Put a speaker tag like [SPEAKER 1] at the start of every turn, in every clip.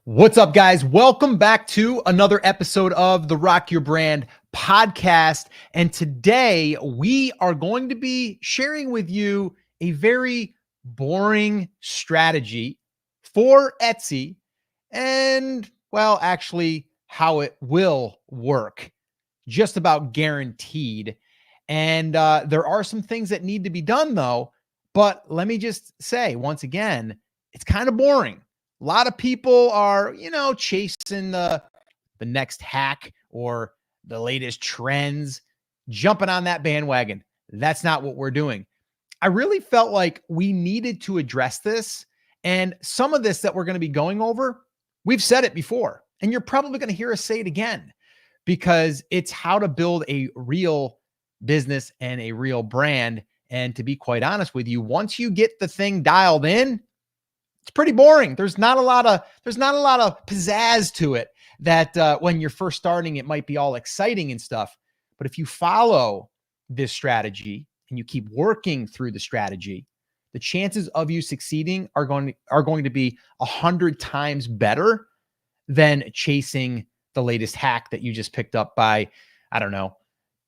[SPEAKER 1] What's up, guys? Welcome back to another episode of the Rock Your Brand podcast. And today we are going to be sharing with you a very boring strategy for Etsy and, well, actually, how it will work. Just about guaranteed. And there are some things that need to be done, though. But let me just say, once again, it's kind of boring. A lot of people are, chasing the next hack or the latest trends, jumping on that bandwagon. That's not what we're doing. I really felt like we needed to address this. And some of this that we're going to be going over, we've said it before, and you're probably going to hear us say it again because it's how to build a real business and a real brand. And to be quite honest with you, once you get the thing dialed in, it's pretty boring. There's not a lot of pizzazz to it that when you're first starting, it might be all exciting and stuff. But if you follow this strategy and you keep working through the strategy, the chances of you succeeding are going to be 100 times better than chasing the latest hack that you just picked up by, I don't know,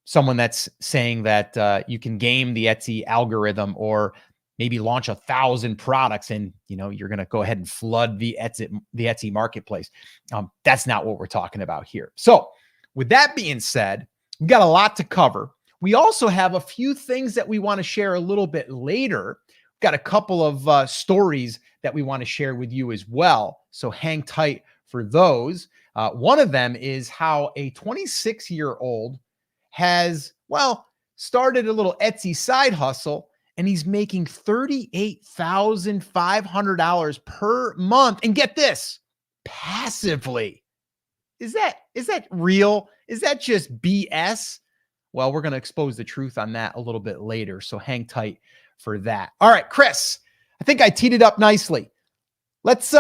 [SPEAKER 1] someone that's saying that you can game the Etsy algorithm or maybe launch 1,000 products and, you're going to go ahead and flood the Etsy marketplace. That's not what we're talking about here. So with that being said, we've got a lot to cover. We also have a few things that we want to share a little bit later. We've got a couple of stories that we want to share with you as well. So hang tight for those. One of them is how a 26-year-old has, started a little Etsy side hustle, and he's making $38,500 per month. And get this, passively. Is that real? Is that just BS? Well, we're going to expose the truth on that a little bit later. So hang tight for that. All right, Chris, I think I teed it up nicely. Let's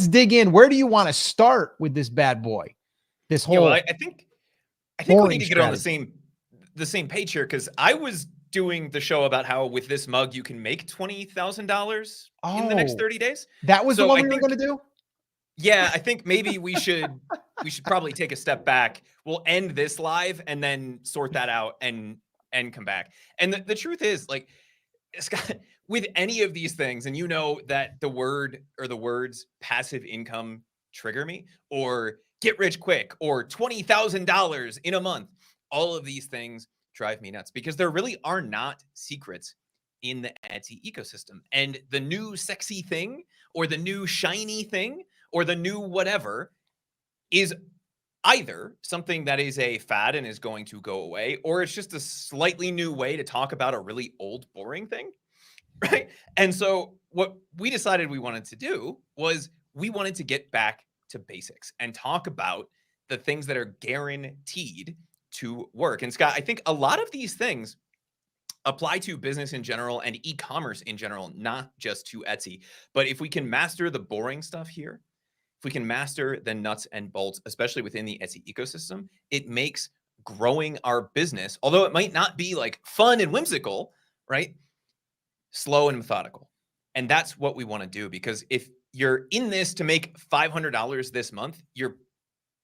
[SPEAKER 1] dig in. Where do you want to start with this bad boy? This whole
[SPEAKER 2] I think we need to get on the same page here, because I was doing the show about how with this mug you can make $20,000 in the next 30 days.
[SPEAKER 1] That was the one we were going to do?
[SPEAKER 2] Yeah, I think maybe we should probably take a step back. We'll end this live and then sort that out and come back. And the truth is, like, Scott, with any of these things, and that the word or the words passive income trigger me, or get rich quick, or $20,000 in a month, all of these things drive me nuts because there really are not secrets in the Etsy ecosystem. And the new sexy thing or the new shiny thing or the new whatever is either something that is a fad and is going to go away, or it's just a slightly new way to talk about a really old, boring thing, right? And so what we decided we wanted to do was we wanted to get back to basics and talk about the things that are guaranteed to work. And Scott, I think a lot of these things apply to business in general and e-commerce in general, not just to Etsy. But if we can master the boring stuff here, if we can master the nuts and bolts, especially within the Etsy ecosystem, it makes growing our business, although it might not be like fun and whimsical, right? Slow and methodical. And that's what we want to do, because if you're in this to make $500 this month, you're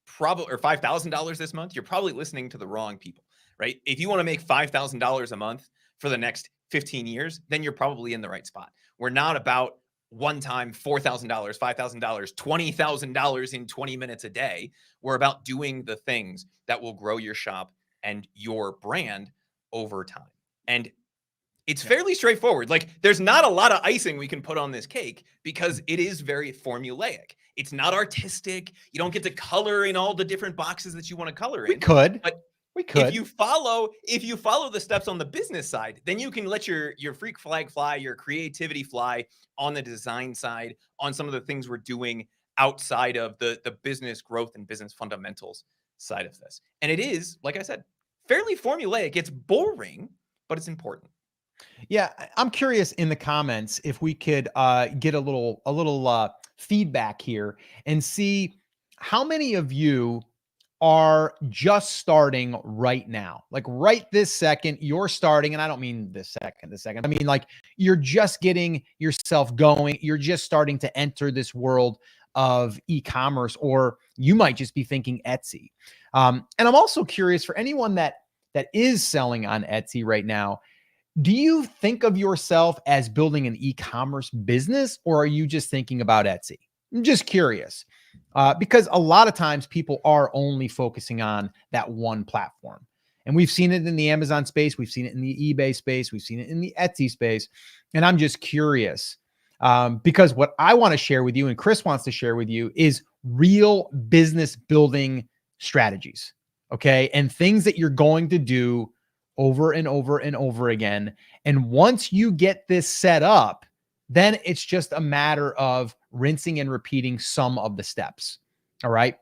[SPEAKER 2] probably, or $5,000 this month, you're probably listening to the wrong people, right? If you want to make $5,000 a month for the next 15 years, then you're probably in the right spot. We're not about one time $4,000, $5,000, $20,000 in 20 minutes a day. We're about doing the things that will grow your shop and your brand over time. And it's fairly straightforward. Like, there's not a lot of icing we can put on this cake because it is very formulaic. It's not artistic. You don't get to color in all the different boxes that you want to color in.
[SPEAKER 1] We could.
[SPEAKER 2] If you follow the steps on the business side, then you can let your freak flag fly, your creativity fly on the design side, on some of the things we're doing outside of the business growth and business fundamentals side of this. And it is, like I said, fairly formulaic. It's boring, but it's important.
[SPEAKER 1] Yeah, I'm curious in the comments if we could get a little feedback here and see how many of you are just starting right now. Like right this second, you're starting, and I don't mean this second. I mean, like, you're just getting yourself going. You're just starting to enter this world of e-commerce, or you might just be thinking Etsy. And I'm also curious for anyone that is selling on Etsy right now. Do you think of yourself as building an e-commerce business, or are you just thinking about Etsy? I'm just curious, because a lot of times people are only focusing on that one platform. And we've seen it in the Amazon space. We've seen it in the eBay space. We've seen it in the Etsy space. And I'm just curious, because what I want to share with you and Chris wants to share with you is real business building strategies. Okay. And things that you're going to do over and over and over again. And once you get this set up, then it's just a matter of rinsing and repeating some of the steps. All right.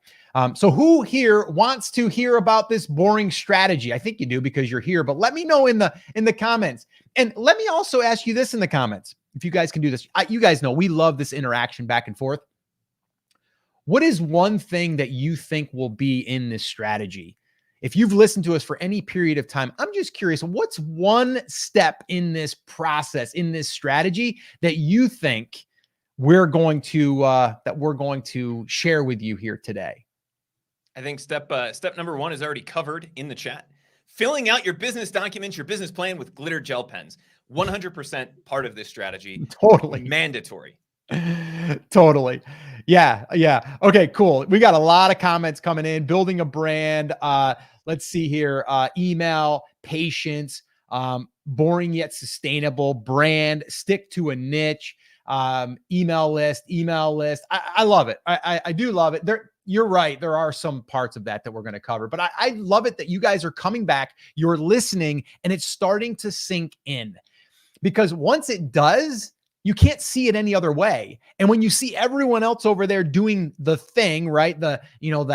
[SPEAKER 1] So who here wants to hear about this boring strategy? I think you do because you're here, but let me know in the comments. And let me also ask you this in the comments. If you guys can do this, you guys know we love this interaction back and forth. What is one thing that you think will be in this strategy? If you've listened to us for any period of time, I'm just curious, what's one step in this process, in this strategy that you think we're going to share with you here today?
[SPEAKER 2] I think step number one is already covered in the chat. Filling out your business documents, your business plan with glitter gel pens. 100% part of this strategy.
[SPEAKER 1] Totally.
[SPEAKER 2] Mandatory.
[SPEAKER 1] Totally. Yeah. Okay, cool. We got a lot of comments coming in. Building a brand. Let's see here. Email, patience, boring yet sustainable, brand, stick to a niche, email list. I love it. I do love it. You're right. There are some parts of that we're going to cover, but I love it that you guys are coming back, you're listening, and it's starting to sink in, because once it does, you can't see it any other way. And when you see everyone else over there doing the thing, right? The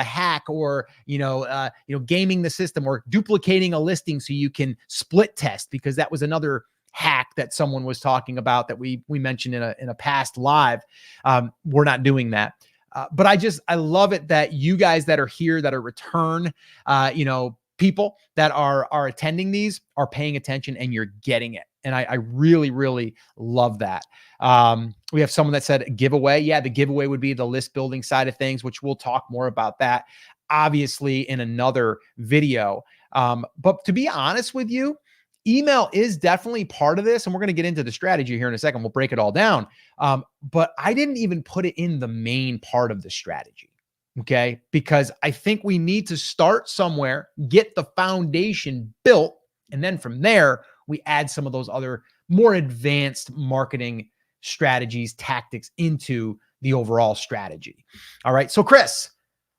[SPEAKER 1] hack, or, gaming the system, or duplicating a listing so you can split test, because that was another hack that someone was talking about that we mentioned in a past live. We're not doing that. But I love it that you guys that are here, that are return, people that are attending these, are paying attention, and you're getting it. And I really, really love that. We have someone that said giveaway. Yeah, the giveaway would be the list building side of things, which we'll talk more about that, obviously, in another video. But to be honest with you, email is definitely part of this. And we're going to get into the strategy here in a second. We'll break it all down. But I didn't even put it in the main part of the strategy. Okay. Because I think we need to start somewhere, get the foundation built, and then from there, we add some of those other more advanced marketing strategies, tactics into the overall strategy. All right. So Chris,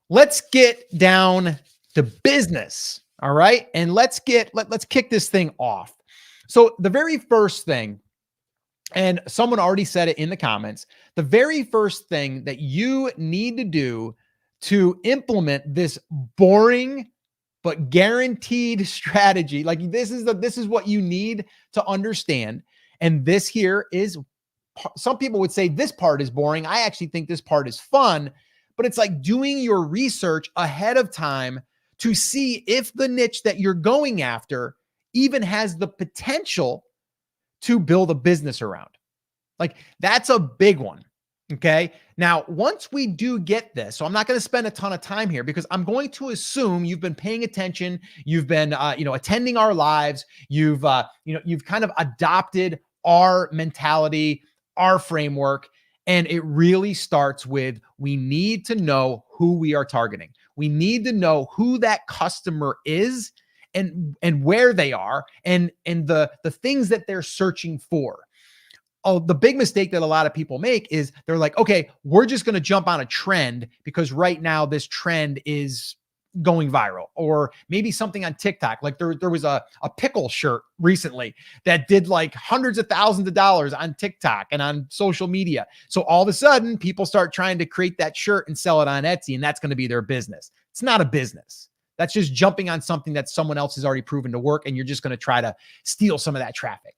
[SPEAKER 1] let's get down to business. All right. And let's kick this thing off. So the very first thing, and someone already said it in the comments, the very first thing that you need to do to implement this boring but guaranteed strategy, like this is what you need to understand. And this here is, some people would say this part is boring. I actually think this part is fun, but it's like doing your research ahead of time to see if the niche that you're going after even has the potential to build a business around. Like, that's a big one. Okay. Now, once we do get this, so I'm not going to spend a ton of time here, because I'm going to assume you've been paying attention. You've been, attending our lives. You've kind of adopted our mentality, our framework. And it really starts with, we need to know who we are targeting. We need to know who that customer is, and where they are, and the things that they're searching for. Oh, the big mistake that a lot of people make is they're like, okay, we're just going to jump on a trend because right now this trend is going viral, or maybe something on TikTok. Like there was a pickle shirt recently that did like hundreds of thousands of dollars on TikTok and on social media. So all of a sudden people start trying to create that shirt and sell it on Etsy, and that's going to be their business. It's not a business. That's just jumping on something that someone else has already proven to work, and you're just going to try to steal some of that traffic.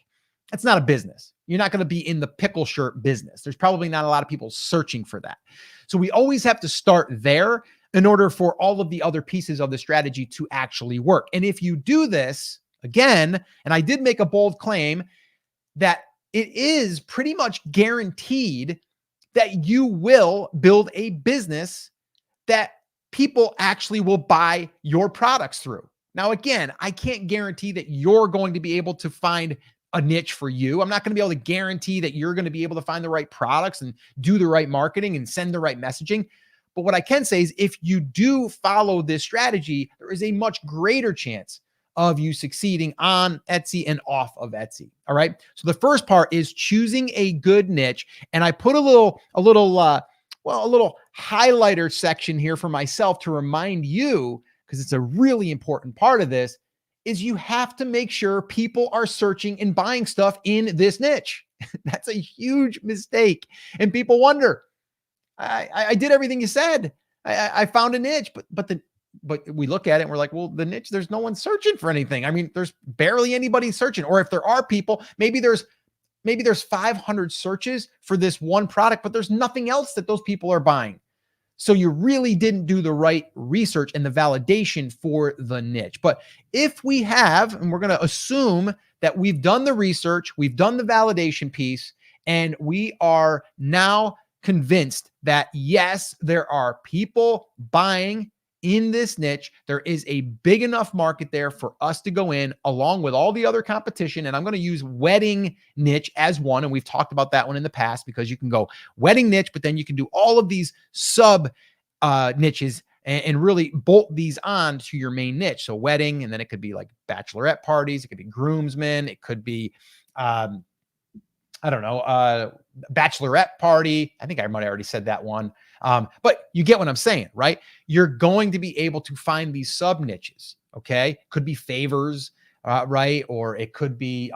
[SPEAKER 1] That's not a business. You're not going to be in the pickle shirt business. There's probably not a lot of people searching for that. So we always have to start there in order for all of the other pieces of the strategy to actually work. And if you do this, again, and I did make a bold claim that it is pretty much guaranteed that you will build a business that people actually will buy your products through. Now, again, I can't guarantee that you're going to be able to find a niche for you. I'm not going to be able to guarantee that you're going to be able to find the right products and do the right marketing and send the right messaging. But what I can say is if you do follow this strategy, there is a much greater chance of you succeeding on Etsy and off of Etsy. All right. So the first part is choosing a good niche. And I put a little highlighter section here for myself to remind you, because it's a really important part of this, is you have to make sure people are searching and buying stuff in this niche. That's a huge mistake. And people wonder, I did everything you said. I found a niche, but we look at it and we're like, well, the niche, there's no one searching for anything. I mean, there's barely anybody searching. Or if there are people, maybe there's 500 searches for this one product, but there's nothing else that those people are buying. So you really didn't do the right research and the validation for the niche. But if we have, and we're going to assume that we've done the research, we've done the validation piece, and we are now convinced that yes, there are people buying in this niche, there is a big enough market there for us to go in along with all the other competition. And I'm going to use wedding niche as one. And we've talked about that one in the past because you can go wedding niche, but then you can do all of these sub niches and really bolt these on to your main niche. So wedding, and then it could be like bachelorette parties. It could be groomsmen. It could be, bachelorette party. I think I might have already said that one. But you get what I'm saying, right? You're going to be able to find these sub niches. Okay. Could be favors, right? Or it could be,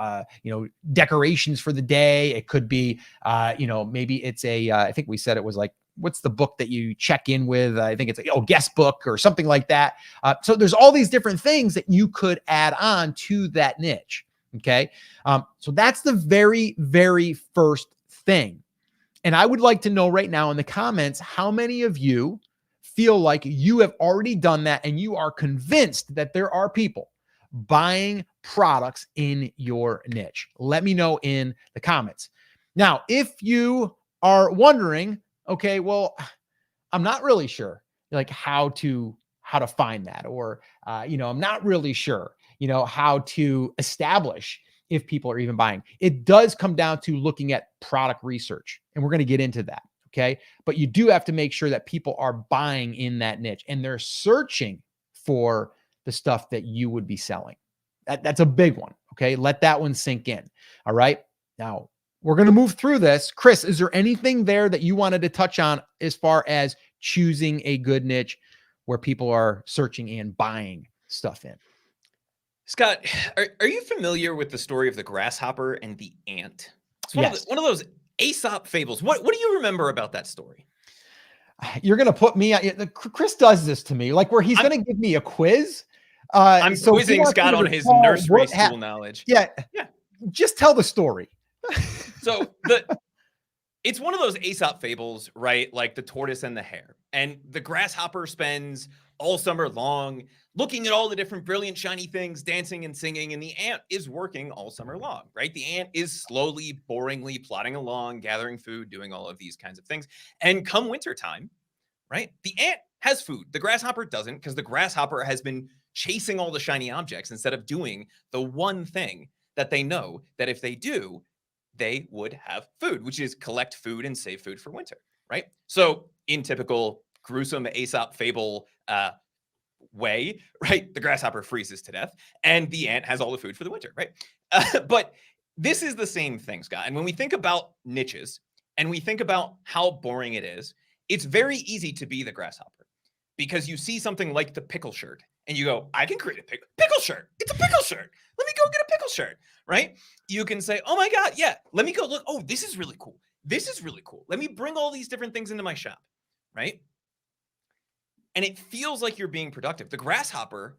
[SPEAKER 1] decorations for the day. It could be, maybe it's I think we said it was like, what's the book that you check in with? I think it's guest book or something like that. So there's all these different things that you could add on to that niche. Okay. So that's the very, very first thing. And I would like to know right now in the comments, how many of you feel like you have already done that and you are convinced that there are people buying products in your niche? Let me know in the comments. Now, if you are wondering, okay, well, I'm not really sure like how to find that, or, I'm not really sure, how to establish if people are even buying. It does come down to looking at product research, and we're going to get into that. Okay. But you do have to make sure that people are buying in that niche and they're searching for the stuff that you would be selling. That's a big one. Okay. Let that one sink in. All right. Now we're going to move through this. Chris, is there anything there that you wanted to touch on as far as choosing a good niche where people are searching and buying stuff in?
[SPEAKER 2] Scott, are you familiar with the story of the grasshopper and the ant? It's one of those Aesop fables. What do you remember about that story?
[SPEAKER 1] You're going to put me on. Chris does this to me, like where he's going to give me a quiz.
[SPEAKER 2] I'm quizzing Scott on his nursery school knowledge.
[SPEAKER 1] Yeah. Just tell the story.
[SPEAKER 2] So it's one of those Aesop fables, right? Like the tortoise and the hare. And the grasshopper spends all summer long looking at all the different brilliant, shiny things, dancing and singing. And the ant is working all summer long, right? The ant is slowly, boringly plodding along, gathering food, doing all of these kinds of things. And come wintertime, right? The ant has food. The grasshopper doesn't, because the grasshopper has been chasing all the shiny objects instead of doing the one thing that they know that if they do, they would have food, which is collect food and save food for winter, right? So in typical gruesome Aesop fable way, right? The grasshopper freezes to death and the ant has all the food for the winter, right? But this is the same thing, Scott. And when we think about niches and we think about how boring it is, it's very easy to be the grasshopper because you see something like the pickle shirt and you go, I can create a pickle shirt. It's a pickle shirt. Let me go get a pickle shirt, right? You can say, oh my God, yeah, let me go look. Oh, this is really cool. This is really cool. Let me bring all these different things into my shop, right? And it feels like you're being productive. The grasshopper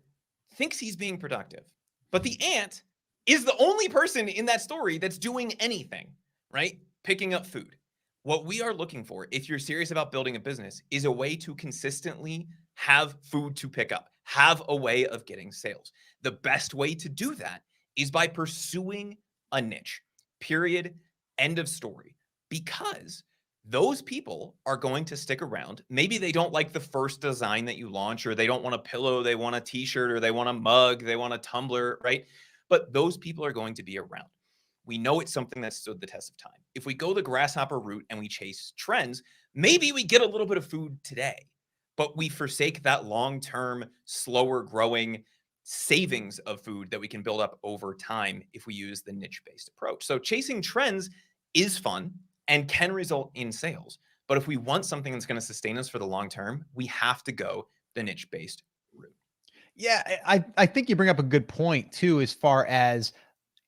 [SPEAKER 2] thinks he's being productive, but the ant is the only person in that story that's doing anything, right? Picking up food. What we are looking for, if you're serious about building a business, is a way to consistently have food to pick up, have a way of getting sales. The best way to do that is by pursuing a niche, period, end of story. Because those people are going to stick around. Maybe they don't like the first design that you launch, or they don't want a pillow, they want a t-shirt, or they want a mug, they want a tumbler, right? But those people are going to be around. We know it's something that stood the test of time. If we go the grasshopper route and we chase trends, maybe we get a little bit of food today, but we forsake that long-term, slower growing savings of food that we can build up over time if we use the niche-based approach. So chasing trends is fun and can result in sales. But if we want something that's going to sustain us for the long term, we have to go the niche-based route.
[SPEAKER 1] Yeah, I think you bring up a good point too, as far as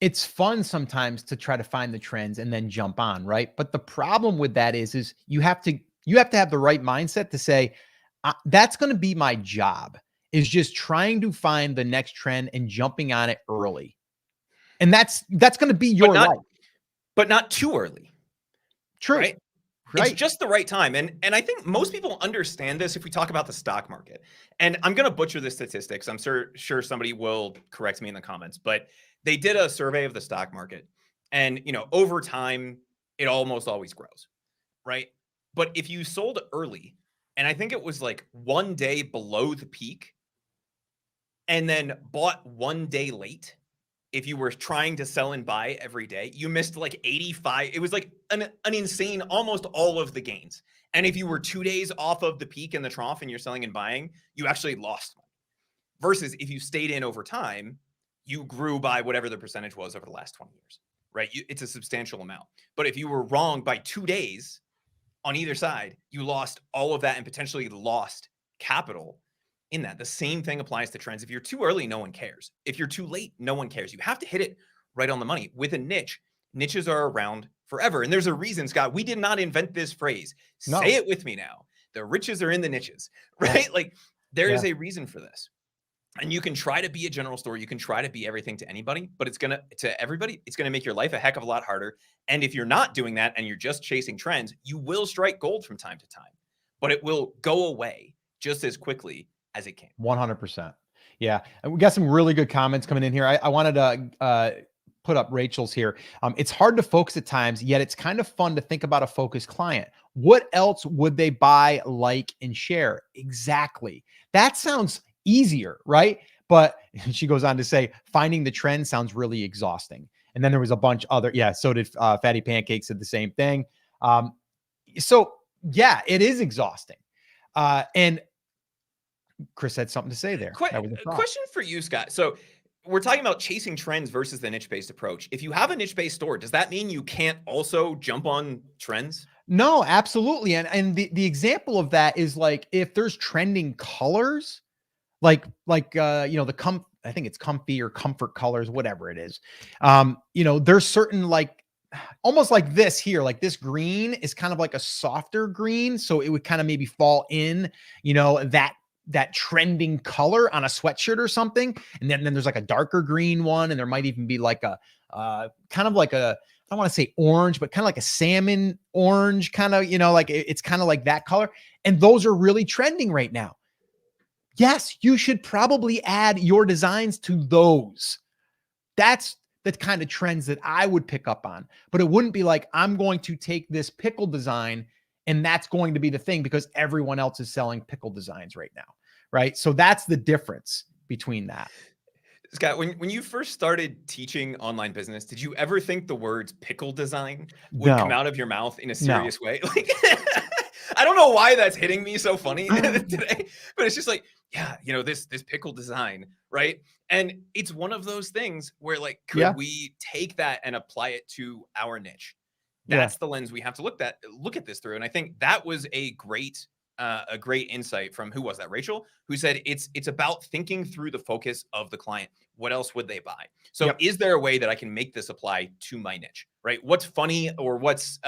[SPEAKER 1] it's fun sometimes to try to find the trends and then jump on, right? But the problem with that is you have to have the right mindset to say, that's going to be my job, is just trying to find the next trend and jumping on it early. And that's going to be your life.
[SPEAKER 2] But not too early.
[SPEAKER 1] True.
[SPEAKER 2] Right? It's just the right time. And I think most people understand this if we talk about the stock market. And I'm going to butcher the statistics. I'm sure somebody will correct me in the comments, but they did a survey of the stock market. And, over time, it almost always grows, right? But if you sold early, and I think it was like one day below the peak, and then bought one day late, if you were trying to sell and buy every day, you missed like 85. It was like an insane, almost all of the gains. And if you were 2 days off of the peak and the trough and you're selling and buying, you actually lost money. Versus if you stayed in over time, you grew by whatever the percentage was over the last 20 years, right? It's a substantial amount. But if you were wrong by 2 days on either side, you lost all of that and potentially lost capital in that. The same thing applies to trends. If you're too early, no one cares. If you're too late, no one cares. You have to hit it right on the money. With a niche, niches are around forever. And there's a reason, Scott, we did not invent this phrase. No. Say it with me now. The riches are in the niches, right? Yeah. Like there is a reason for this. And you can try to be a general store. You can try to be everything to anybody, but to everybody, it's going to make your life a heck of a lot harder. And if you're not doing that and you're just chasing trends, you will strike gold from time to time, but it will go away just as quickly as it came.
[SPEAKER 1] 100%. Yeah. And we got some really good comments coming in here. I wanted to put up Rachel's here. It's hard to focus at times, yet it's kind of fun to think about a focused client. What else would they buy, like, and share? Exactly. That sounds easier, right? But she goes on to say, finding the trend sounds really exhausting. And then there was a bunch other, so did Fatty Pancakes said the same thing. So yeah, it is exhausting. And Chris had something to say there.
[SPEAKER 2] Question for you, Scott. So we're talking about chasing trends versus the niche-based approach. If you have a niche-based store, does that mean you can't also jump on trends?
[SPEAKER 1] No, absolutely. And the example of that is like, if there's trending colors, like I think it's comfy or comfort colors, whatever it is. There's certain, like, almost like this here, like this green is kind of like a softer green. So it would kind of maybe fall in, that trending color on a sweatshirt or something. And then there's like a darker green one. And there might even be like a kind of like I don't want to say orange, but kind of like a salmon orange, kind of, like it's kind of like that color. And those are really trending right now. Yes, you should probably add your designs to those. That's the kind of trends that I would pick up on. But it wouldn't be like, I'm going to take this pickle design and that's going to be the thing because everyone else is selling pickle designs right now, right? So that's the difference between that.
[SPEAKER 2] Scott, when you first started teaching online business, did you ever think the words pickle design would come out of your mouth in a serious way? Like, I don't know why that's hitting me so funny today, but it's just like, this pickle design, right? And it's one of those things where, like, could we take that and apply it to our niche? That's the lens we have to look at this through. And I think that was a great insight from, who was that? Rachel, who said it's about thinking through the focus of the client. What else would they buy? So is there a way that I can make this apply to my niche, right? What's funny or what's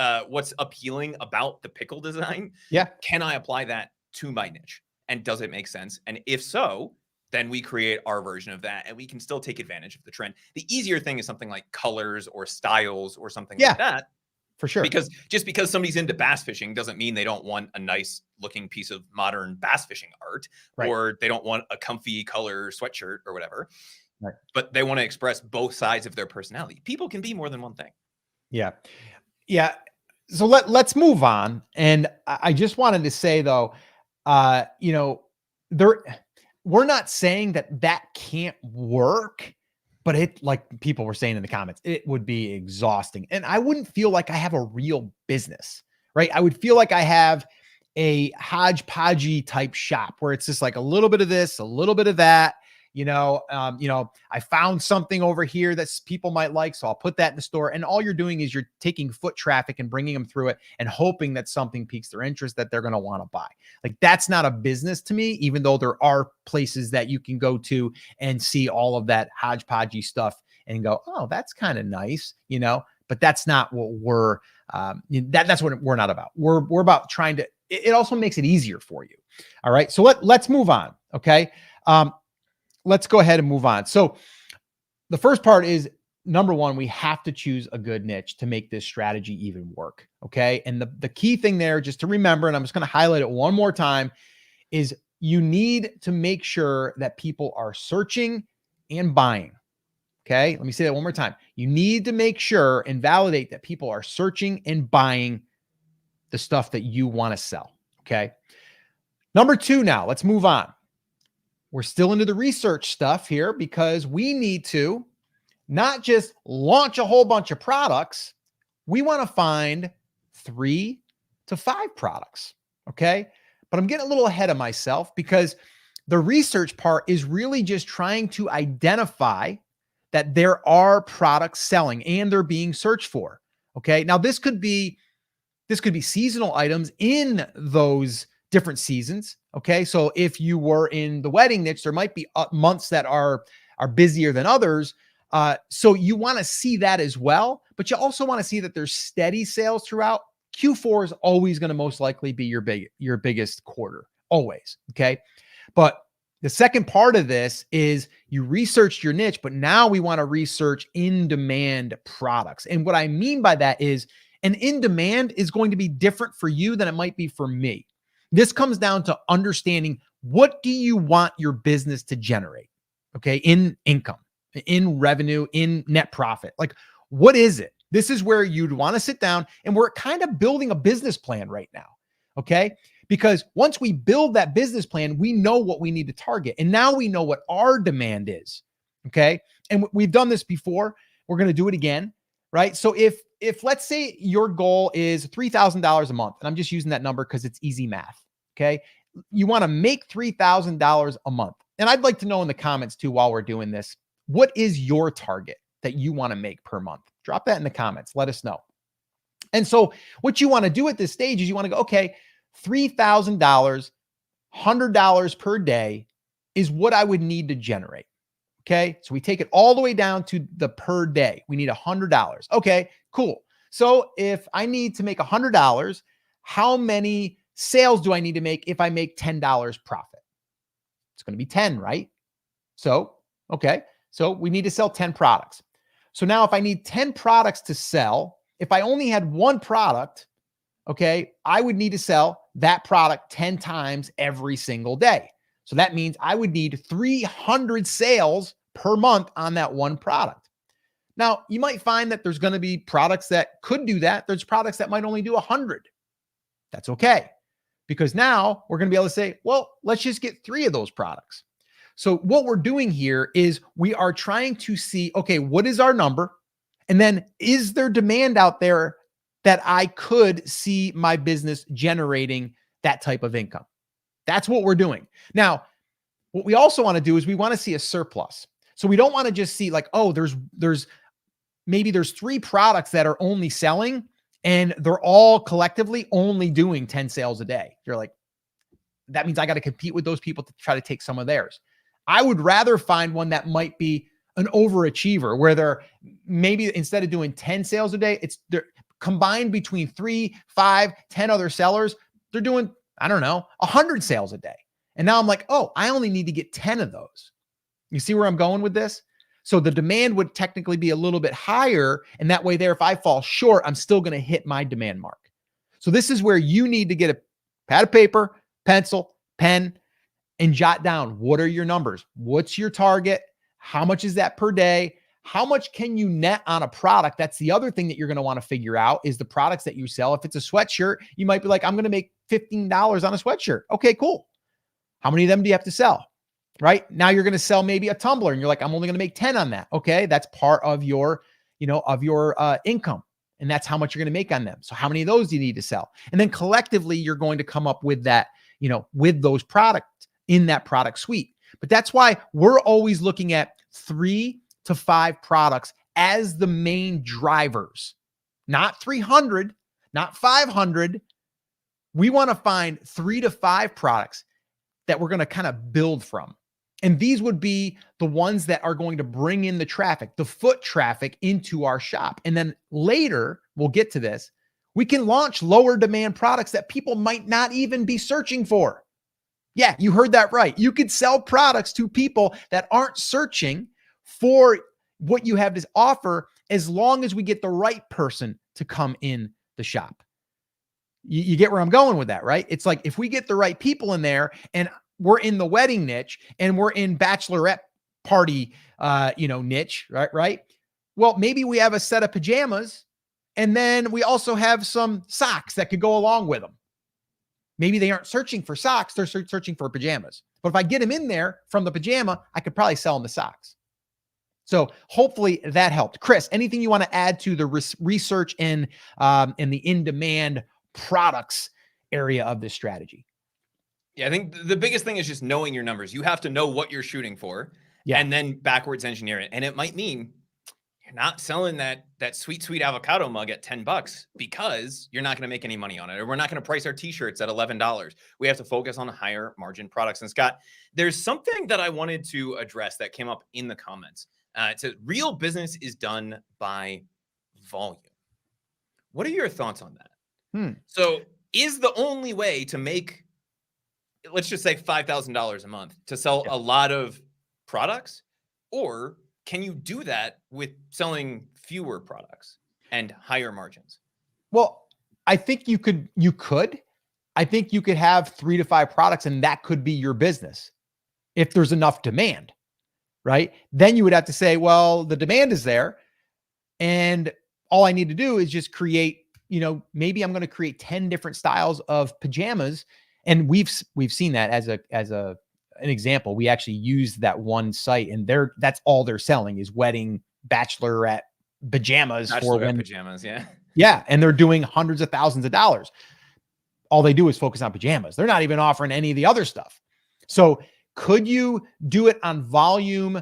[SPEAKER 2] appealing about the pickle design? Yeah. Can I apply that to my niche? And does it make sense? And if so, then we create our version of that and we can still take advantage of the trend. The easier thing is something like colors or styles or something like that. For sure. Because just because somebody's into bass fishing doesn't mean they don't want a nice looking piece of modern bass fishing art, or they don't want a comfy color sweatshirt or whatever. Right. But they want to express both sides of their personality. People can be more than one thing.
[SPEAKER 1] Yeah. Yeah. So let's move on. And I just wanted to say though, you know, there we're not saying that that can't work, but it, like people were saying in the comments, it would be exhausting. And I wouldn't feel like I have a real business, right? I would feel like I have a hodgepodgey type shop where it's just like a little bit of this, a little bit of that. I found something over here that people might like, so I'll put that in the store. And all you're doing is you're taking foot traffic and bringing them through it and hoping that something piques their interest that they're going to want to buy. Like, that's not a business to me, even though there are places that you can go to and see all of that hodgepodgey stuff and go, oh, that's kind of nice, but that's not what that's what we're not about. We're about trying to, it also makes it easier for you. All right. So let's move on. Okay. Let's go ahead and move on. So the first part is, number one, we have to choose a good niche to make this strategy even work. Okay. And the key thing there, just to remember, and I'm just going to highlight it one more time, is you need to make sure that people are searching and buying. Okay. Let me say that one more time. You need to make sure and validate that people are searching and buying the stuff that you want to sell. Okay. Number two, now let's move on. We're still into the research stuff here because we need to not just launch a whole bunch of products. We want to find 3 to 5 products. Okay. But I'm getting a little ahead of myself because the research part is really just trying to identify that there are products selling and they're being searched for. Okay. Now this could be seasonal items in those different seasons. Okay. So if you were in the wedding niche, there might be months that are busier than others. So you want to see that as well, but you also want to see that there's steady sales throughout. Q4 is always going to most likely be your biggest quarter, always. Okay. But the second part of this is you researched your niche, but now we want to research in-demand products. And what I mean by that is an in-demand is going to be different for you than it might be for me. This comes down to understanding, what do you want your business to generate? Okay. In income, in revenue, in net profit. Like, what is it? This is where you'd want to sit down, and we're kind of building a business plan right now. Okay. Because once we build that business plan, we know what we need to target. And now we know what our demand is. Okay. And we've done this before. We're going to do it again. Right. So if let's say your goal is $3,000 a month, and I'm just using that number because it's easy math. Okay. You want to make $3,000 a month. And I'd like to know in the comments too, while we're doing this, what is your target that you want to make per month? Drop that in the comments. Let us know. And so what you want to do at this stage is you want to go, okay, $3,000, $100 per day is what I would need to generate. Okay. So we take it all the way down to the per day. We need $100. Okay, cool. So if I need to make $100, how many sales do I need to make if I make $10 profit? It's going to be 10, right? So, okay. So we need to sell 10 products. So now if I need 10 products to sell, if I only had one product, okay, I would need to sell that product 10 times every single day. So that means I would need 300 sales per month on that one product. Now, you might find that there's going to be products that could do that. There's products that might only do 100. That's okay. Because now we're going to be able to say, well, let's just get 3 of those products. So what we're doing here is we are trying to see, okay, what is our number? And then is there demand out there that I could see my business generating that type of income? That's what we're doing. Now, what we also want to do is we want to see a surplus. So we don't want to just see like, oh, there's 3 products that are only selling and they're all collectively only doing 10 sales a day. You're like, that means I got to compete with those people to try to take some of theirs. I would rather find one that might be an overachiever where they're maybe instead of doing 10 sales a day, they're combined between 3, 5, 10 other sellers. They're doing, I don't know, 100 sales a day. And now I'm like, oh, I only need to get 10 of those. You see where I'm going with this? So the demand would technically be a little bit higher. And that way there, if I fall short, I'm still going to hit my demand mark. So this is where you need to get a pad of paper, pencil, pen, and jot down, what are your numbers? What's your target? How much is that per day? How much can you net on a product? That's the other thing that you're going to want to figure out is the products that you sell. If it's a sweatshirt, you might be like, I'm going to make $15 on a sweatshirt. Okay, cool. How many of them do you have to sell? Right now, you're going to sell maybe a tumbler, and you're like, I'm only going to make 10 on that. Okay, that's part of your, income, and that's how much you're going to make on them. So, how many of those do you need to sell? And then collectively, you're going to come up with that, with those products in that product suite. But that's why we're always looking at 3 to 5 products as the main drivers, not 300, not 500. We want to find 3 to 5 products that we're going to kind of build from. And these would be the ones that are going to bring in the traffic, the foot traffic into our shop. And then later, we'll get to this, we can launch lower demand products that people might not even be searching for. Yeah, you heard that right. You could sell products to people that aren't searching for what you have to offer, as long as we get the right person to come in the shop. You get where I'm going with that, right? It's like if we get the right people in there, and we're in the wedding niche, and we're in bachelorette party, niche, right? Well, maybe we have a set of pajamas, and then we also have some socks that could go along with them. Maybe they aren't searching for socks, they're searching for pajamas. But if I get them in there from the pajama, I could probably sell them the socks. So hopefully that helped. Chris, anything you want to add to the research and the in-demand products area of this strategy?
[SPEAKER 2] Yeah, I think the biggest thing is just knowing your numbers. You have to know what you're shooting for, and then backwards engineer it. And it might mean you're not selling that sweet avocado mug at $10 because you're not going to make any money on it, or we're not going to price our t-shirts at $11. We have to focus on higher margin products. And Scott, there's something that I wanted to address that came up in the comments. It says real business is done by volume. What are your thoughts on that? So is the only way to make, let's just say $5,000 a month, to sell a lot of products, or can you do that with selling fewer products and higher margins?
[SPEAKER 1] Well, I think you could. I think you could have 3 to 5 products, and that could be your business if there's enough demand, right? Then you would have to say, well, the demand is there, and all I need to do is just create, maybe I'm going to create 10 different styles of pajamas. And we've seen that as an example. We actually used that one site, and that's all they're selling is wedding bachelorette pajamas
[SPEAKER 2] pajamas. Yeah.
[SPEAKER 1] Yeah. And they're doing hundreds of thousands of dollars. All they do is focus on pajamas. They're not even offering any of the other stuff. So could you do it on volume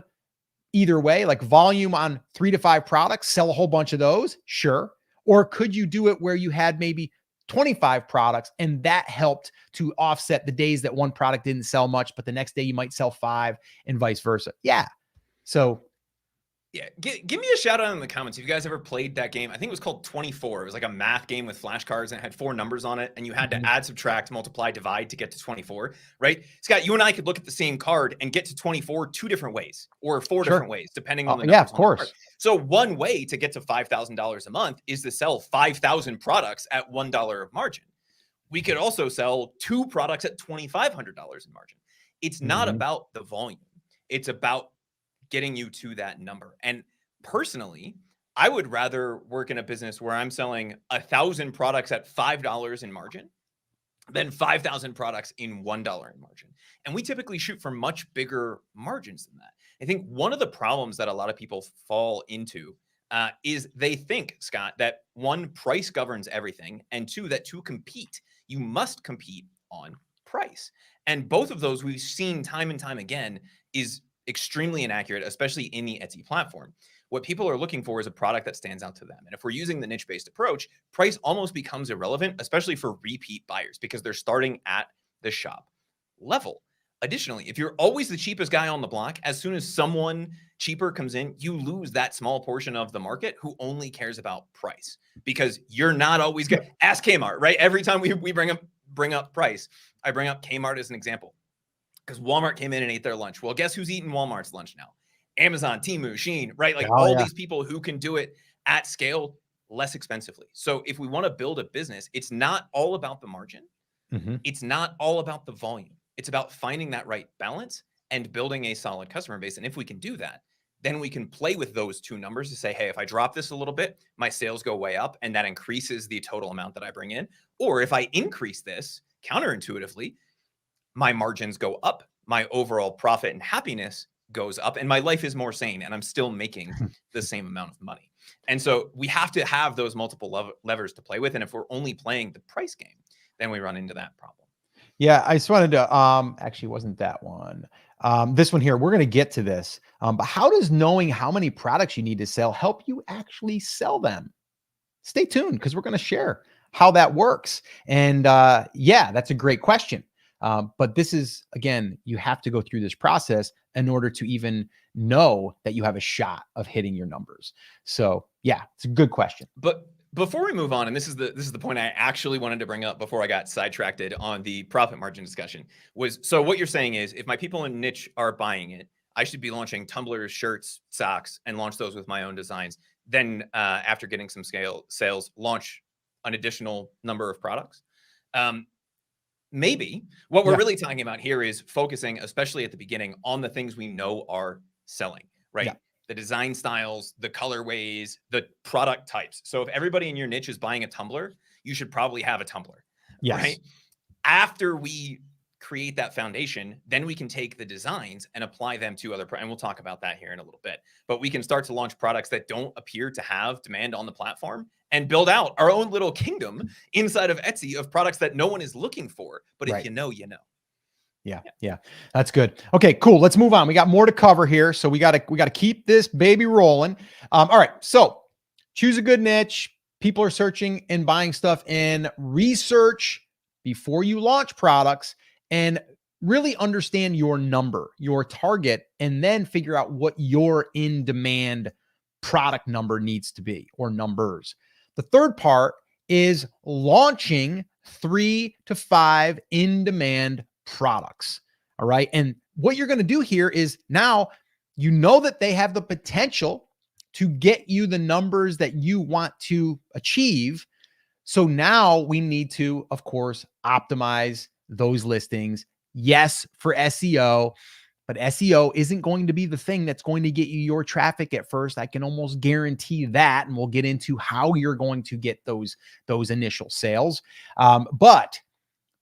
[SPEAKER 1] either way, like volume on 3 to 5 products, sell a whole bunch of those? Sure. Or could you do it where you had maybe 25 products, and that helped to offset the days that one product didn't sell much, but the next day you might sell 5, and vice versa? Yeah. So
[SPEAKER 2] yeah, give me a shout out in the comments if you guys ever played that game. I think it was called 24. It was like a math game with flashcards, and it had 4 numbers on it, and you had to add, subtract, multiply, divide to get to 24, right? Scott, you and I could look at the same card and get to 24 2 different ways, or 4 different ways, depending on the numbers.
[SPEAKER 1] Yeah, of course.
[SPEAKER 2] So one way to get to $5,000 a month is to sell 5,000 products at $1 of margin. We could also sell 2 products at $2,500 in margin. It's not about the volume. It's about getting you to that number. And personally, I would rather work in a business where I'm selling 1,000 products at $5 in margin than 5,000 products in $1 in margin. And we typically shoot for much bigger margins than that. I think one of the problems that a lot of people fall into is they think, Scott, that 1, price governs everything, and 2, that to compete, you must compete on price. And both of those we've seen time and time again is extremely inaccurate, especially in the Etsy platform. What people are looking for is a product that stands out to them. And if we're using the niche-based approach, price almost becomes irrelevant, especially for repeat buyers, because they're starting at the shop level. Additionally, if you're always the cheapest guy on the block, as soon as someone cheaper comes in, you lose that small portion of the market who only cares about price, because you're not always good. Ask Kmart, right? Every time we bring up price, I bring up Kmart as an example, because Walmart came in and ate their lunch. Well, guess who's eating Walmart's lunch now? Amazon, Temu, Shein, right? Like these people who can do it at scale less expensively. So if we want to build a business, it's not all about the margin. It's not all about the volume. It's about finding that right balance and building a solid customer base. And if we can do that, then we can play with those two numbers to say, hey, if I drop this a little bit, my sales go way up and that increases the total amount that I bring in. Or if I increase this counterintuitively, my margins go up, my overall profit and happiness goes up, and my life is more sane and I'm still making the same amount of money. And so we have to have those multiple levers to play with. And if we're only playing the price game, then we run into that problem.
[SPEAKER 1] Yeah, I just wanted to actually wasn't that one. This one here, we're going to get to this. But how does knowing how many products you need to sell help you actually sell them? Stay tuned because we're going to share how that works. And yeah, that's a great question. But this is, again, you have to go through this process in order to even know that you have a shot of hitting your numbers. So yeah, it's a good question.
[SPEAKER 2] But before we move on, and this is the point I actually wanted to bring up before I got sidetracked on the profit margin discussion, was, so what you're saying is if my people in niche are buying it, I should be launching tumblers, shirts, socks, and launch those with my own designs. Then after getting some sales, launch an additional number of products. Maybe what we're really talking about here is focusing, especially at the beginning, on the things we know are selling, right? Yeah. The design styles, the colorways, the product types. So if everybody in your niche is buying a tumbler, you should probably have a tumbler, right? After we create that foundation, then we can take the designs and apply them to other, and we'll talk about that here in a little bit, but we can start to launch products that don't appear to have demand on the platform and build out our own little kingdom inside of Etsy of products that no one is looking for. But if you know, you know.
[SPEAKER 1] Yeah. That's good. Okay, cool. Let's move on. We got more to cover here. So we got to keep this baby rolling. All right. So choose a good niche. People are searching and buying stuff in. Research before you launch products and really understand your number, your target, and then figure out what your in-demand product number needs to be, or numbers. The third part is launching 3 to 5 in-demand products. All right. And what you're going to do here is, now you know that they have the potential to get you the numbers that you want to achieve. So now we need to, of course, optimize those listings. Yes, for SEO, but SEO isn't going to be the thing that's going to get you your traffic at first. I can almost guarantee that. And we'll get into how you're going to get those initial sales. But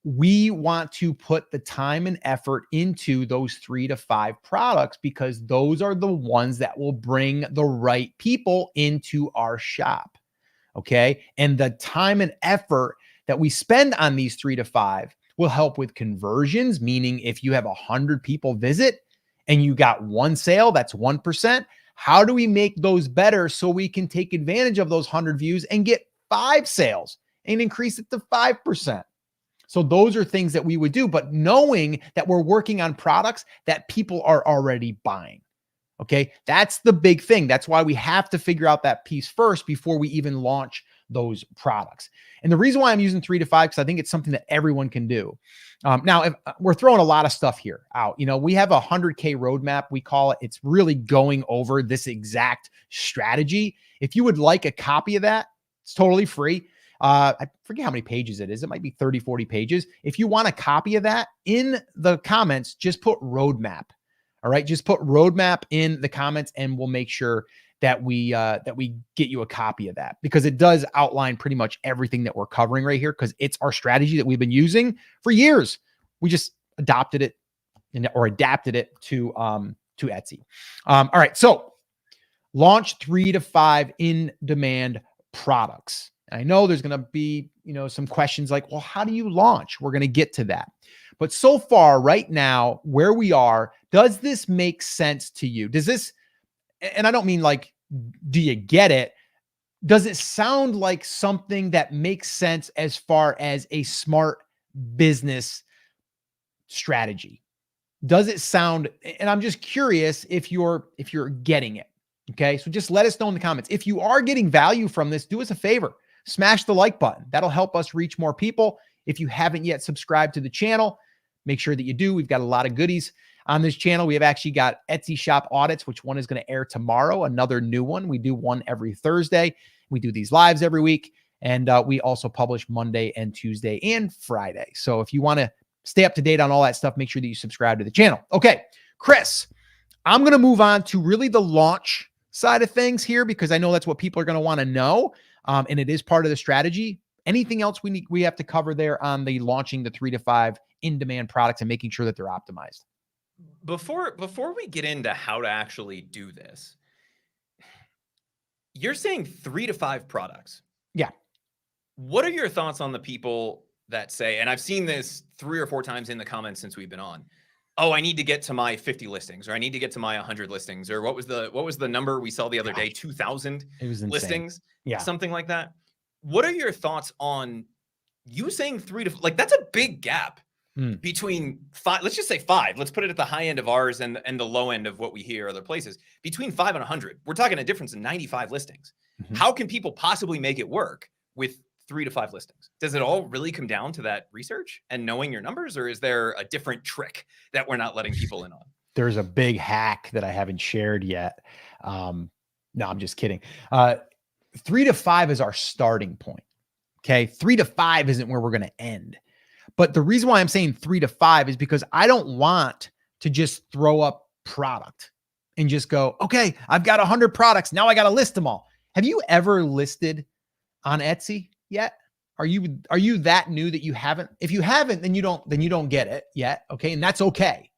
[SPEAKER 1] we want to put the time and effort into those 3 to 5 products, because those are the ones that will bring the right people into our shop. Okay. And the time and effort that we spend on these 3 to 5 will help with conversions, meaning if you have 100 people visit and you got 1 sale, that's 1%. How do we make those better so we can take advantage of those 100 views and get 5 sales and increase it to 5%? So those are things that we would do, but knowing that we're working on products that people are already buying. Okay. That's the big thing. That's why we have to figure out that piece first before we even launch those products. And the reason why I'm using 3 to 5, because I think it's something that everyone can do. Now, if we're throwing a lot of stuff here out, we have a 100K roadmap. We call it. It's really going over this exact strategy. If you would like a copy of that, it's totally free. I forget how many pages it is. It might be 30, 40 pages. If you want a copy of that, in the comments, just put roadmap. All right. Just put roadmap in the comments and we'll make sure that we get you a copy of that, because it does outline pretty much everything that we're covering right here, because it's our strategy that we've been using for years. We just adopted it or adapted it to Etsy. All right. So launch 3 to 5 in-demand products. I know there's going to be, some questions like, well, how do you launch? We're going to get to that. But so far right now, where we are, does this make sense to you? Does this, and I don't mean like, do you get it? Does it sound like something that makes sense as far as a smart business strategy? Does it sound, and I'm just curious if you're getting it. Okay. So just let us know in the comments. If you are getting value from this, do us a favor. Smash the like button. That'll help us reach more people. If you haven't yet subscribed to the channel, make sure that you do. We've got a lot of goodies on this channel. We have actually got Etsy shop audits, which one is going to air tomorrow. Another new one. We do one every Thursday. We do these lives every week. And we also publish Monday and Tuesday and Friday. So if you want to stay up to date on all that stuff, make sure that you subscribe to the channel. Okay, Chris, I'm going to move on to really the launch side of things here, because I know that's what people are going to want to know. And it is part of the strategy. Anything else we have to cover there on the launching the 3 to 5 in-demand products and making sure that they're optimized?
[SPEAKER 2] Before we get into how to actually do this, you're saying 3 to 5 products.
[SPEAKER 1] Yeah.
[SPEAKER 2] What are your thoughts on the people that say, and I've seen this 3 or 4 times in the comments since we've been on, oh, I need to get to my 50 listings, or I need to get to my 100 listings, or what was the number we saw the other day? 2,000 listings,
[SPEAKER 1] yeah,
[SPEAKER 2] something like that. What are your thoughts on you saying 3 to, like, that's a big gap between 5, let's just say 5. Let's put it at the high end of ours and the low end of what we hear other places. Between 5 and 100, we're talking a difference in 95 listings. How can people possibly make it work with 3 to 5 listings? Does it all really come down to that research and knowing your numbers, or is there a different trick that we're not letting people in on?
[SPEAKER 1] There's a big hack that I haven't shared yet. No, I'm just kidding. 3 to 5 is our starting point. Okay. 3 to 5 isn't where we're going to end. But the reason why I'm saying 3 to 5 is because I don't want to just throw up product and just go, okay, I've got 100 products. Now I got to list them all. Have you ever listed on Etsy yet? Are you that new that you haven't? If you haven't, then you don't get it yet. Okay. And that's okay.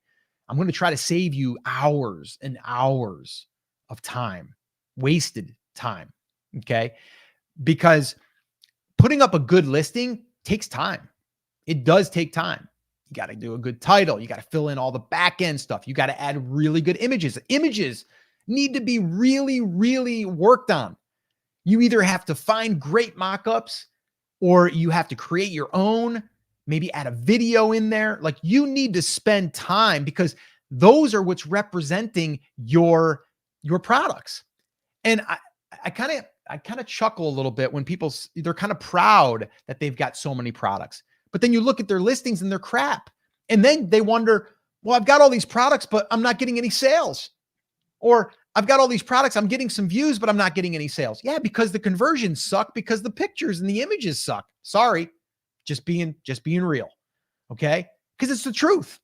[SPEAKER 1] I'm going to try to save you hours and hours of time, wasted time. Okay. Because putting up a good listing takes time. It does take time. You got to do a good title. You got to fill in all the back end stuff. You got to add really good images. Images need to be really, really worked on. You either have to find great mock-ups, or you have to create your own, maybe add a video in there. Like, you need to spend time, because those are what's representing your products. And I kind of chuckle a little bit when they're kind of proud that they've got so many products. But then you look at their listings and they're crap. And then they wonder, well, I've got all these products, but I'm not getting any sales. Or I've got all these products, I'm getting some views, but I'm not getting any sales. Yeah, because the conversions suck, because the pictures and the images suck. Sorry, just being real. Okay? Because it's the truth.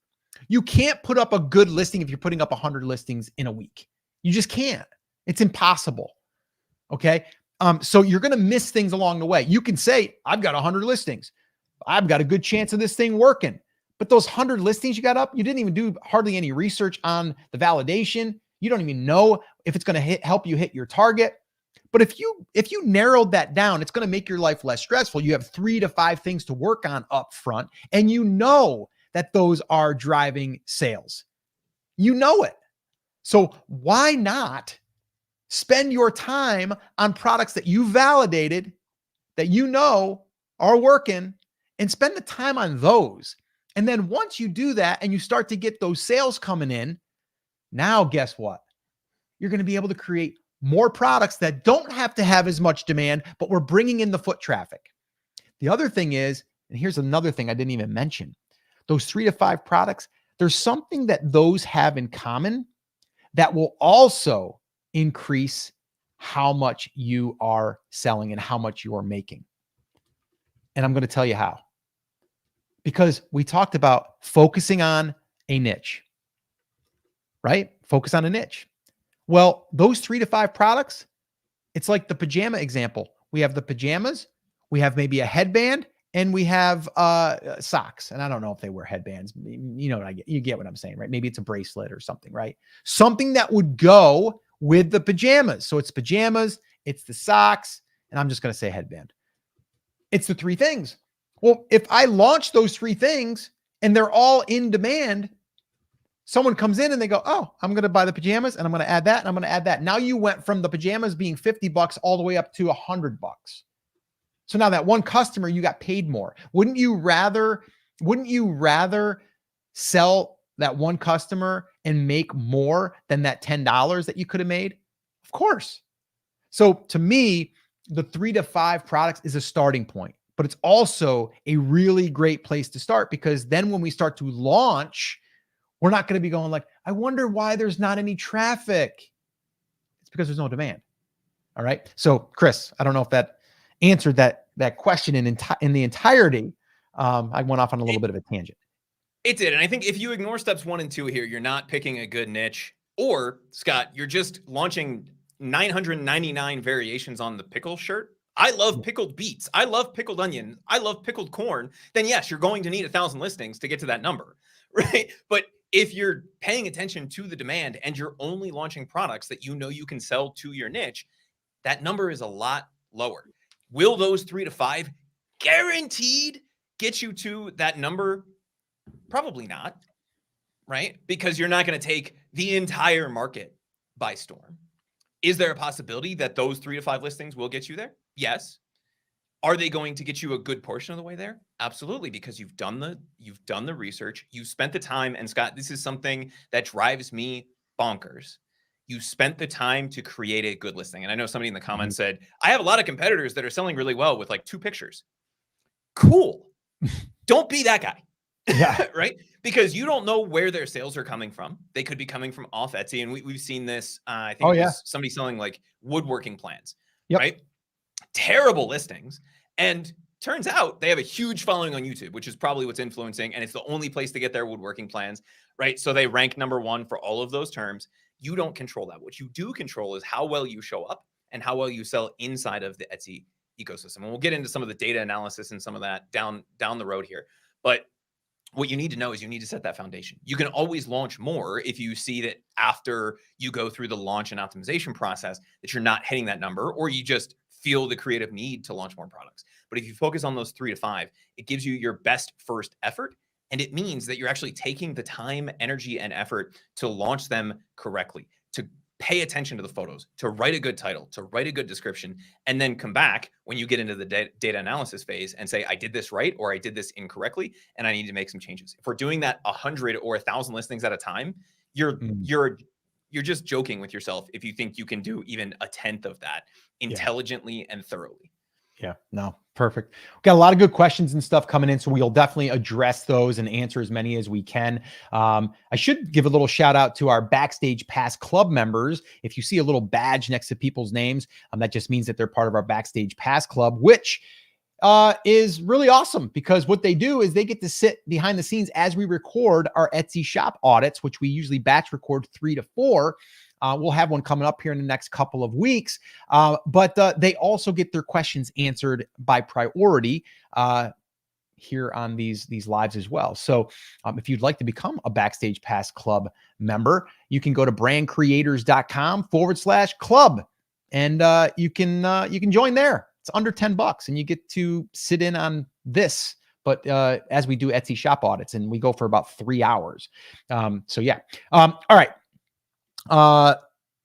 [SPEAKER 1] You can't put up a good listing if you're putting up 100 listings in a week. You just can't. It's impossible. Okay? So you're going to miss things along the way. You can say, I've got 100 listings. I've got a good chance of this thing working. But those 100 listings you got up, you didn't even do hardly any research on the validation. You don't even know if it's going to help you hit your target. But if you narrowed that down, it's going to make your life less stressful. You have 3 to 5 things to work on up front, and you know that those are driving sales. You know it. So why not spend your time on products that you validated, that you know are working, and spend the time on those. And then once you do that and you start to get those sales coming in, now guess what? You're going to be able to create more products that don't have to have as much demand, but we're bringing in the foot traffic. The other thing is, and here's another thing I didn't even mention, those 3 to 5 products, there's something that those have in common that will also increase how much you are selling and how much you are making. And I'm going to tell you how. Because we talked about focusing on a niche, right? Focus on a niche. Well, those 3 to 5 products, it's like the pajama example. We have the pajamas, we have maybe a headband, and we have socks. And I don't know if they wear headbands. You know what you get what I'm saying, right? Maybe it's a bracelet or something, right? Something that would go with the pajamas. So it's pajamas, it's the socks, and I'm just going to say headband. It's the 3 things. Well, if I launch those 3 things and they're all in demand, someone comes in and they go, oh, I'm going to buy the pajamas and I'm going to add that and I'm going to add that. Now you went from the pajamas being $50 all the way up to $100. So now that one customer, you got paid more. Wouldn't you rather sell that one customer and make more than that $10 that you could have made? Of course. So to me, the 3 to 5 products is a starting point, but it's also a really great place to start, because then when we start to launch, we're not going to be going like, I wonder why there's not any traffic. It's because there's no demand. All right. So Chris, I don't know if that answered that question in the entirety. I went off on a little bit of a tangent.
[SPEAKER 2] It did. And I think if you ignore steps 1 and 2 here, you're not picking a good niche. Or Scott, you're just launching 999 variations on the pickle shirt. I love pickled beets. I love pickled onion. I love pickled corn. Then yes, you're going to need 1,000 listings to get to that number, right? But if you're paying attention to the demand and you're only launching products that you know you can sell to your niche, that number is a lot lower. Will those 3 to 5 guaranteed get you to that number? Probably not, right? Because you're not going to take the entire market by storm. Is there a possibility that those 3 to 5 listings will get you there? Yes. Are they going to get you a good portion of the way there? Absolutely, because you've done the research, you've spent the time. And Scott, this is something that drives me bonkers. You spent the time to create a good listing. And I know somebody in the comments said, I have a lot of competitors that are selling really well with like 2 pictures. Cool. Don't be that guy.
[SPEAKER 1] Yeah.
[SPEAKER 2] Right? Because you don't know where their sales are coming from. They could be coming from off Etsy. And we've seen this. I think it was somebody selling like woodworking plans, right? Terrible listings. And turns out they have a huge following on YouTube, which is probably what's influencing. And it's the only place to get their woodworking plans, right? So they rank #1 for all of those terms. You don't control that. What you do control is how well you show up and how well you sell inside of the Etsy ecosystem. And we'll get into some of the data analysis and some of that down the road here. But what you need to know is you need to set that foundation. You can always launch more if you see that after you go through the launch and optimization process that you're not hitting that number, or you just feel the creative need to launch more products. But if you focus on those 3 to 5, it gives you your best first effort. And it means that you're actually taking the time, energy, and effort to launch them correctly, to pay attention to the photos, to write a good title, to write a good description, and then come back when you get into the data analysis phase and say, I did this right, or I did this incorrectly, and I need to make some changes. If we're doing that 100 or 1,000 listings at a time, you're just joking with yourself if you think you can do even a tenth of that intelligently and thoroughly.
[SPEAKER 1] Yeah, no, perfect. We've got a lot of good questions and stuff coming in, so we'll definitely address those and answer as many as we can. I should give a little shout out to our Backstage Pass Club members. If you see a little badge next to people's names, that just means that they're part of our Backstage Pass Club, which is really awesome because what they do is they get to sit behind the scenes as we record our Etsy shop audits, which we usually batch record 3 to 4. We'll have one coming up here in the next couple of weeks, but they also get their questions answered by priority here on these lives as well. So if you'd like to become a Backstage Pass Club member, you can go to brandcreators.com/club, and you can join there. It's under $10, and you get to sit in on this. But as we do Etsy shop audits, and we go for about 3 hours. So yeah. All right.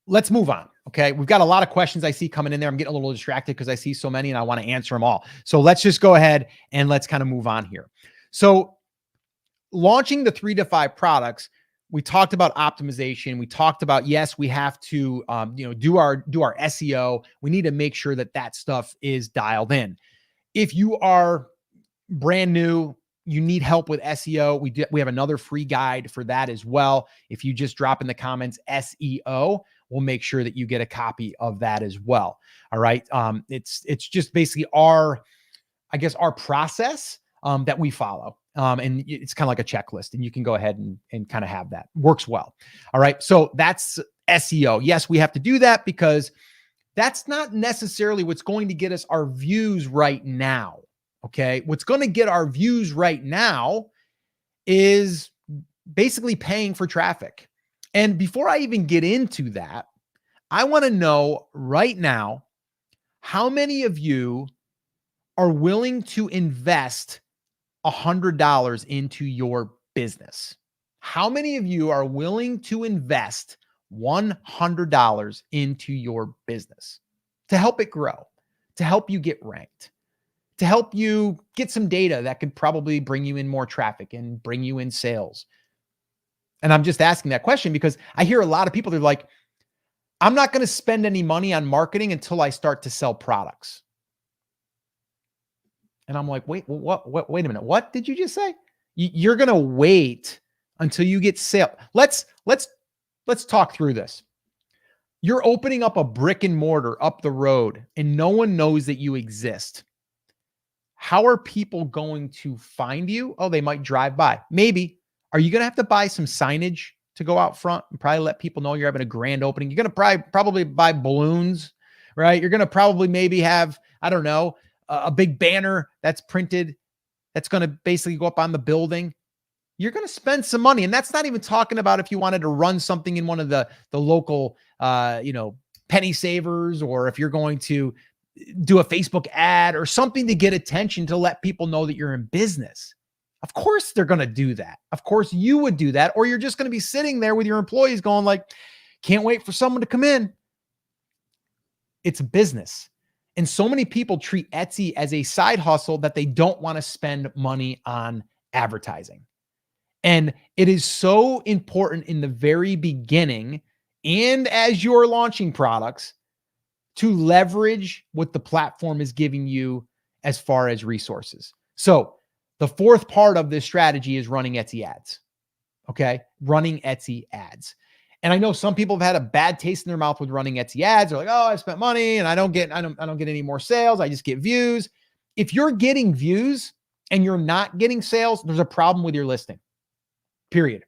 [SPEAKER 1] Let's move on. Okay. We've got a lot of questions I see coming in there. I'm getting a little distracted because I see so many and I want to answer them all. So let's just go ahead and let's kind of move on here. So launching the 3 to 5 products, we talked about optimization. We talked about, yes, we have to, do our SEO. We need to make sure that that stuff is dialed in. If you are brand new, you need help with SEO, we have another free guide for that as well. If you just drop in the comments SEO, we'll make sure that you get a copy of that as well. All right. It's just basically our process that we follow. And it's kind of like a checklist, and you can go ahead and kind of have that. Works well. All right. So that's SEO. Yes, we have to do that because that's not necessarily what's going to get us our views right now. Okay. What's going to get our views right now is basically paying for traffic. And before I even get into that, I want to know right now, how many of you are willing to invest $100 into your business? How many of you are willing to invest $100 into your business to help it grow, to help you get ranked, to help you get some data that could probably bring you in more traffic and bring you in sales? And I'm just asking that question because I hear a lot of people, they're like, I'm not going to spend any money on marketing until I start to sell products. And I'm like, wait a minute. What did you just say? You're going to wait until you get sale. Let's talk through this. You're opening up a brick and mortar up the road and no one knows that you exist. How are people going to find you? Oh, they might drive by. Maybe. Are you going to have to buy some signage to go out front and probably let people know you're having a grand opening. You're going to probably buy balloons, right? You're going to probably maybe have, I don't know, a big banner that's printed that's going to basically go up on the building. You're going to spend some money. And that's not even talking about if you wanted to run something in one of the local, penny savers, or if you're going to do a Facebook ad or something to get attention to let people know that you're in business. Of course they're going to do that. Of course you would do that. Or you're just going to be sitting there with your employees going like, can't wait for someone to come in. It's a business. And so many people treat Etsy as a side hustle that they don't want to spend money on advertising. And it is so important in the very beginning and as you're launching products to leverage what the platform is giving you as far as resources. So the fourth part of this strategy is running Etsy ads. Okay. Running Etsy ads. And I know some people have had a bad taste in their mouth with running Etsy ads. They're like, oh, I've spent money and I don't get any more sales. I just get views. If you're getting views and you're not getting sales, there's a problem with your listing. Period.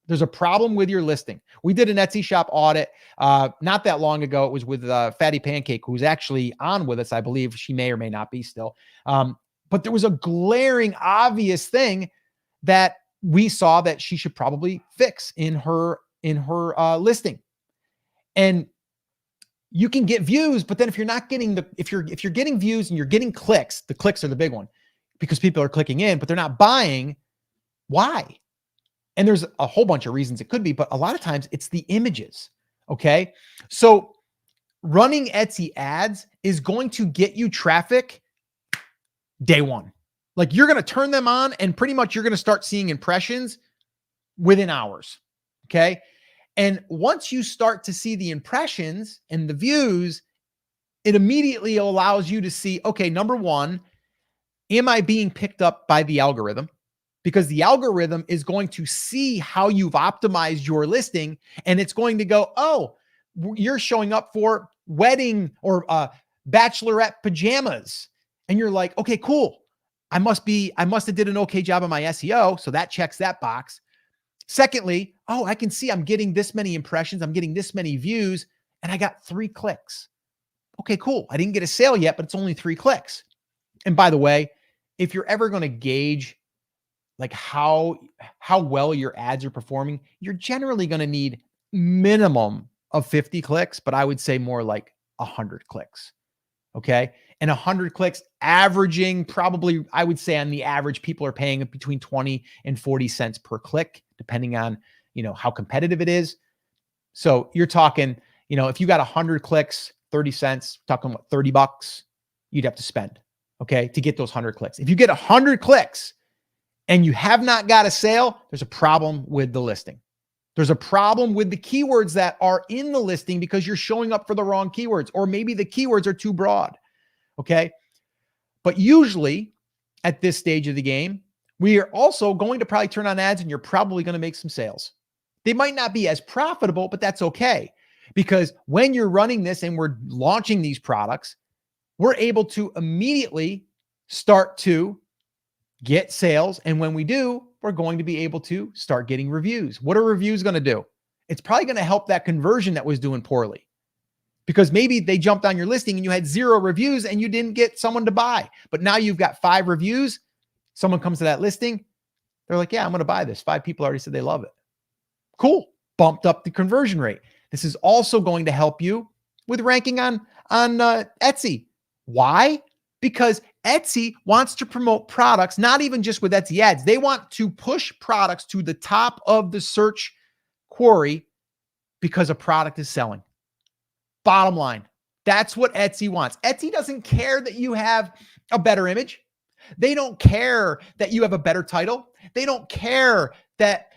[SPEAKER 1] There's a problem with your listing. We did an Etsy shop audit not that long ago. It was with Fatty Pancake, who's actually on with us. I believe she may or may not be still. But there was a glaring, obvious thing that we saw that she should probably fix in her listing. And you can get views, but then if you're not getting if you're getting views and you're getting clicks, the clicks are the big one because people are clicking in, but they're not buying. Why? And there's a whole bunch of reasons it could be, but a lot of times it's the images. Okay. So running Etsy ads is going to get you traffic day one. Like you're going to turn them on and pretty much you're going to start seeing impressions within hours. Okay. And once you start to see the impressions and the views, it immediately allows you to see, okay, number one, am I being picked up by the algorithm? Because the algorithm is going to see how you've optimized your listing and it's going to go, oh, you're showing up for wedding or bachelorette pajamas. And you're like, okay, cool. I must have did an okay job on my SEO. So that checks that box. Secondly, oh, I can see I'm getting this many impressions. I'm getting this many views and I got 3 clicks. Okay, cool. I didn't get a sale yet, but it's only 3 clicks. And by the way, if you're ever going to gauge like how well your ads are performing, you're generally going to need minimum of 50 clicks, but I would say more like 100 clicks. Okay. And 100 clicks averaging probably, I would say on the average, people are paying between 20 and 40 cents per click, depending on, how competitive it is. So you're talking, if you got 100 clicks, 30 cents, talking about $30 you'd have to spend, okay, to get those 100 clicks. If you get 100 clicks and you have not got a sale, there's a problem with the listing. There's a problem with the keywords that are in the listing because you're showing up for the wrong keywords, or maybe the keywords are too broad. Okay. But usually at this stage of the game, we are also going to probably turn on ads and you're probably going to make some sales. They might not be as profitable, but that's okay. Because when you're running this and we're launching these products, we're able to immediately start to get sales. And when we do, we're going to be able to start getting reviews. What are reviews going to do? It's probably going to help that conversion that was doing poorly. Because maybe they jumped on your listing and you had 0 reviews and you didn't get someone to buy. But now you've got 5 reviews. Someone comes to that listing. They're like, yeah, I'm going to buy this. 5 people already said they love it. Cool. Bumped up the conversion rate. This is also going to help you with ranking on Etsy. Why? Because Etsy wants to promote products, not even just with Etsy ads. They want to push products to the top of the search query because a product is selling. Bottom line, that's what Etsy wants. Etsy doesn't care that you have a better image. They don't care that you have a better title. They don't care that,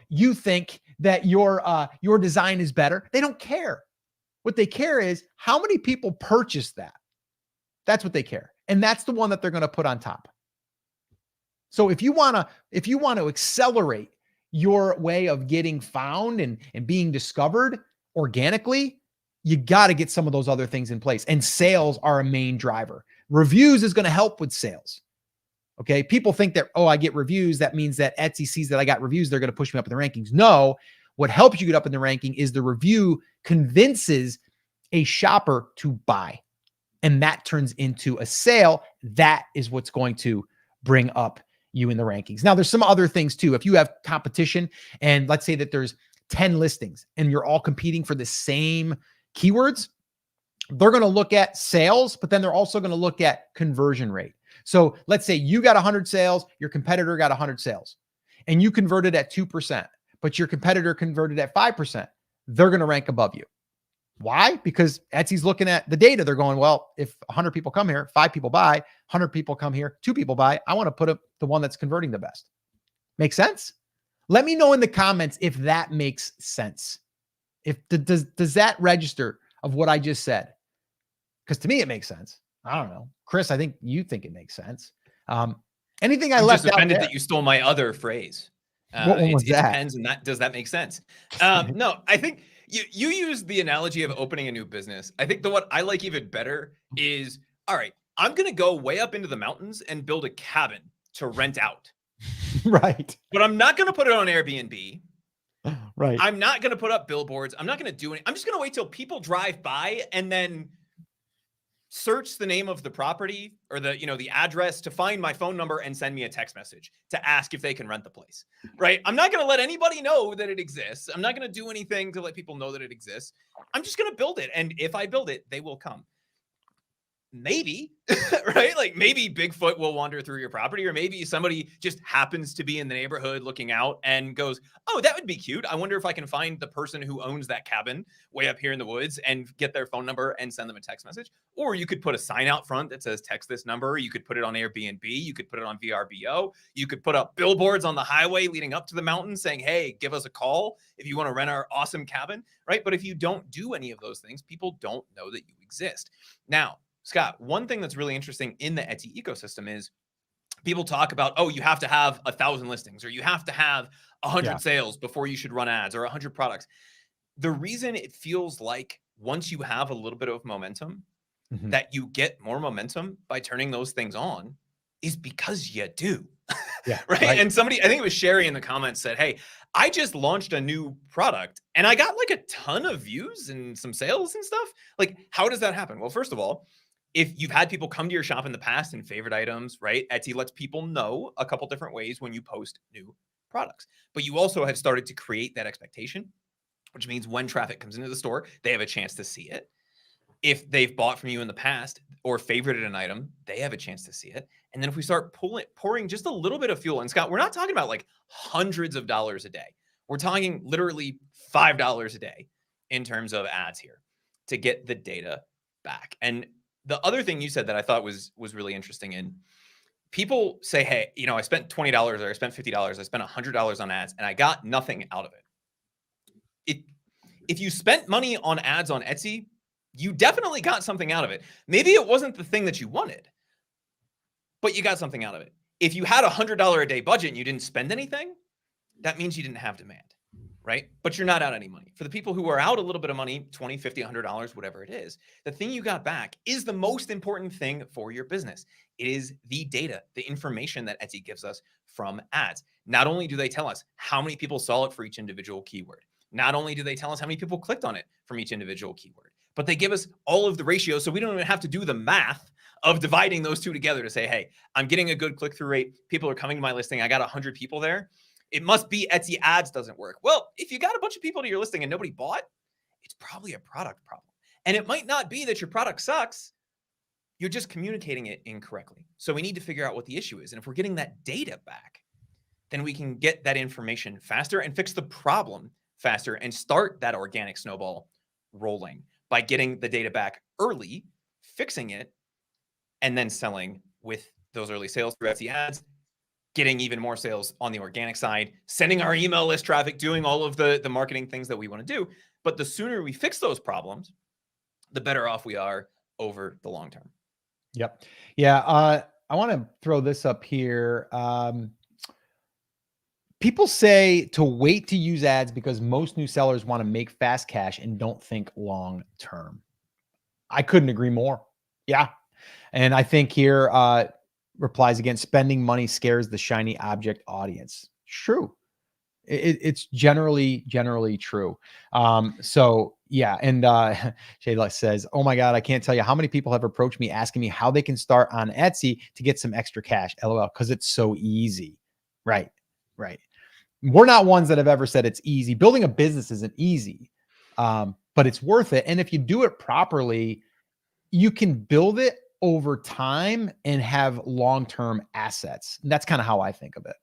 [SPEAKER 1] you think that your design is better. They don't care. What they care is how many people purchase that. That's what they care. And that's the one that they're going to put on top. So if you want to accelerate your way of getting found and being discovered organically, you got to get some of those other things in place. And sales are a main driver. Reviews is going to help with sales. Okay. People think that, oh, I get reviews. That means that Etsy sees that I got reviews. They're going to push me up in the rankings. No, What helps you get up in the ranking is the review convinces a shopper to buy, and that turns into a sale. That is what's going to bring up you in the rankings. Now, there's some other things too. If you have competition, and let's say that there's 10 listings and you're all competing for the same keywords, they're going to look at sales, but then they're also going to look at conversion rate. So let's say you got 100 sales, your competitor got 100 sales, and you converted at 2%, but your competitor converted at 5%. They're going to rank above you. Why? Because Etsy's looking at the data. They're going, well, if 100 people come here, 5 people buy, 100 people come here, 2 people buy. I want to put up the one that's converting the best. Make sense? Let me know in the comments if that makes sense. Does that register of what I just said? Because to me, it makes sense. I don't know. Chris, I think you think it makes sense. Anything I
[SPEAKER 2] I'm
[SPEAKER 1] left
[SPEAKER 2] just offended
[SPEAKER 1] out there?
[SPEAKER 2] that you stole my other phrase.
[SPEAKER 1] What one was
[SPEAKER 2] It
[SPEAKER 1] that?
[SPEAKER 2] depends, and does that make sense? No, I think you use the analogy of opening a new business. I think what I like even better is, all right, I'm going to go way up into the mountains and build a cabin to rent out.
[SPEAKER 1] Right.
[SPEAKER 2] But I'm not going to put it on Airbnb.
[SPEAKER 1] Right.
[SPEAKER 2] I'm not going to put up billboards. I'm not going to do anything. I'm just going to wait till people drive by and then search the name of the property or the address to find my phone number and send me a text message to ask if they can rent the place, right? I'm not going to let anybody know that it exists. I'm not going to do anything to let people know that it exists. I'm just going to build it. And if I build it, they will come. Maybe, right? Like maybe Bigfoot will wander through your property, or maybe somebody just happens to be in the neighborhood looking out and goes, oh, that would be cute. I wonder if I can find the person who owns that cabin way up here in the woods and get their phone number and send them a text message. Or you could put a sign out front that says text this number. You could put it on Airbnb. You could put it on VRBO. You could put up billboards on the highway leading up to the mountain saying, hey, give us a call if you want to rent our awesome cabin, right? But if you don't do any of those things, people don't know that you exist. Now, Scott, one thing that's really interesting in the Etsy ecosystem is people talk about, oh, you have to have 1,000 listings, or you have to have 100 sales before you should run ads, or 100 products. The reason it feels like once you have a little bit of momentum, that you get more momentum by turning those things on is because you do.
[SPEAKER 1] Yeah.
[SPEAKER 2] Right? And somebody, I think it was Sherry in the comments, said, hey, I just launched a new product and I got like a ton of views and some sales and stuff. Like, how does that happen? Well, first of all, if you've had people come to your shop in the past and favorite items, right? Etsy lets people know a couple different ways when you post new products. But you also have started to create that expectation, which means when traffic comes into the store, they have a chance to see it. If they've bought from you in the past or favorited an item, they have a chance to see it. And then if we start pouring just a little bit of fuel, and Scott, we're not talking about like hundreds of dollars a day. We're talking literally $5 a day in terms of ads here to get the data back. And the other thing you said that I thought was really interesting, in people say, hey, I spent $20 or I spent $50, I spent $100 on ads and I got nothing out of it. If you spent money on ads on Etsy, you definitely got something out of it. Maybe it wasn't the thing that you wanted, but you got something out of it. If you had $100 a day budget and you didn't spend anything, that means you didn't have demand, right? But you're not out any money. For the people who are out a little bit of money, $20, $50, $100, whatever it is, the thing you got back is the most important thing for your business. It is the data, the information that Etsy gives us from ads. Not only do they tell us how many people saw it for each individual keyword, not only do they tell us how many people clicked on it from each individual keyword, but they give us all of the ratios, so we don't even have to do the math of dividing those two together to say, hey, I'm getting a good click-through rate. People are coming to my listing. I got 100 people there. It must be Etsy ads doesn't work. Well, if you got a bunch of people to your listing and nobody bought, it's probably a product problem. And it might not be that your product sucks. You're just communicating it incorrectly. So we need to figure out what the issue is. And if we're getting that data back, then we can get that information faster and fix the problem faster and start that organic snowball rolling by getting the data back early, fixing it, and then selling with those early sales through Etsy ads, getting even more sales on the organic side, sending our email list traffic, doing all of the marketing things that we want to do. But the sooner we fix those problems, the better off we are over the long term.
[SPEAKER 1] Yep. Yeah. I want to throw this up here. People say to wait to use ads because most new sellers want to make fast cash and don't think long term. I couldn't agree more. Yeah. And I think here replies again, spending money scares the shiny object audience. True. It's generally true. So yeah. And Shayla says, oh my God, I can't tell you how many people have approached me asking me how they can start on Etsy to get some extra cash. LOL. Cause it's so easy. Right. Right. We're not ones that have ever said it's easy. Building a business isn't easy. But it's worth it. And if you do it properly, you can build it over time and have long-term assets. And that's kind of how I think of it.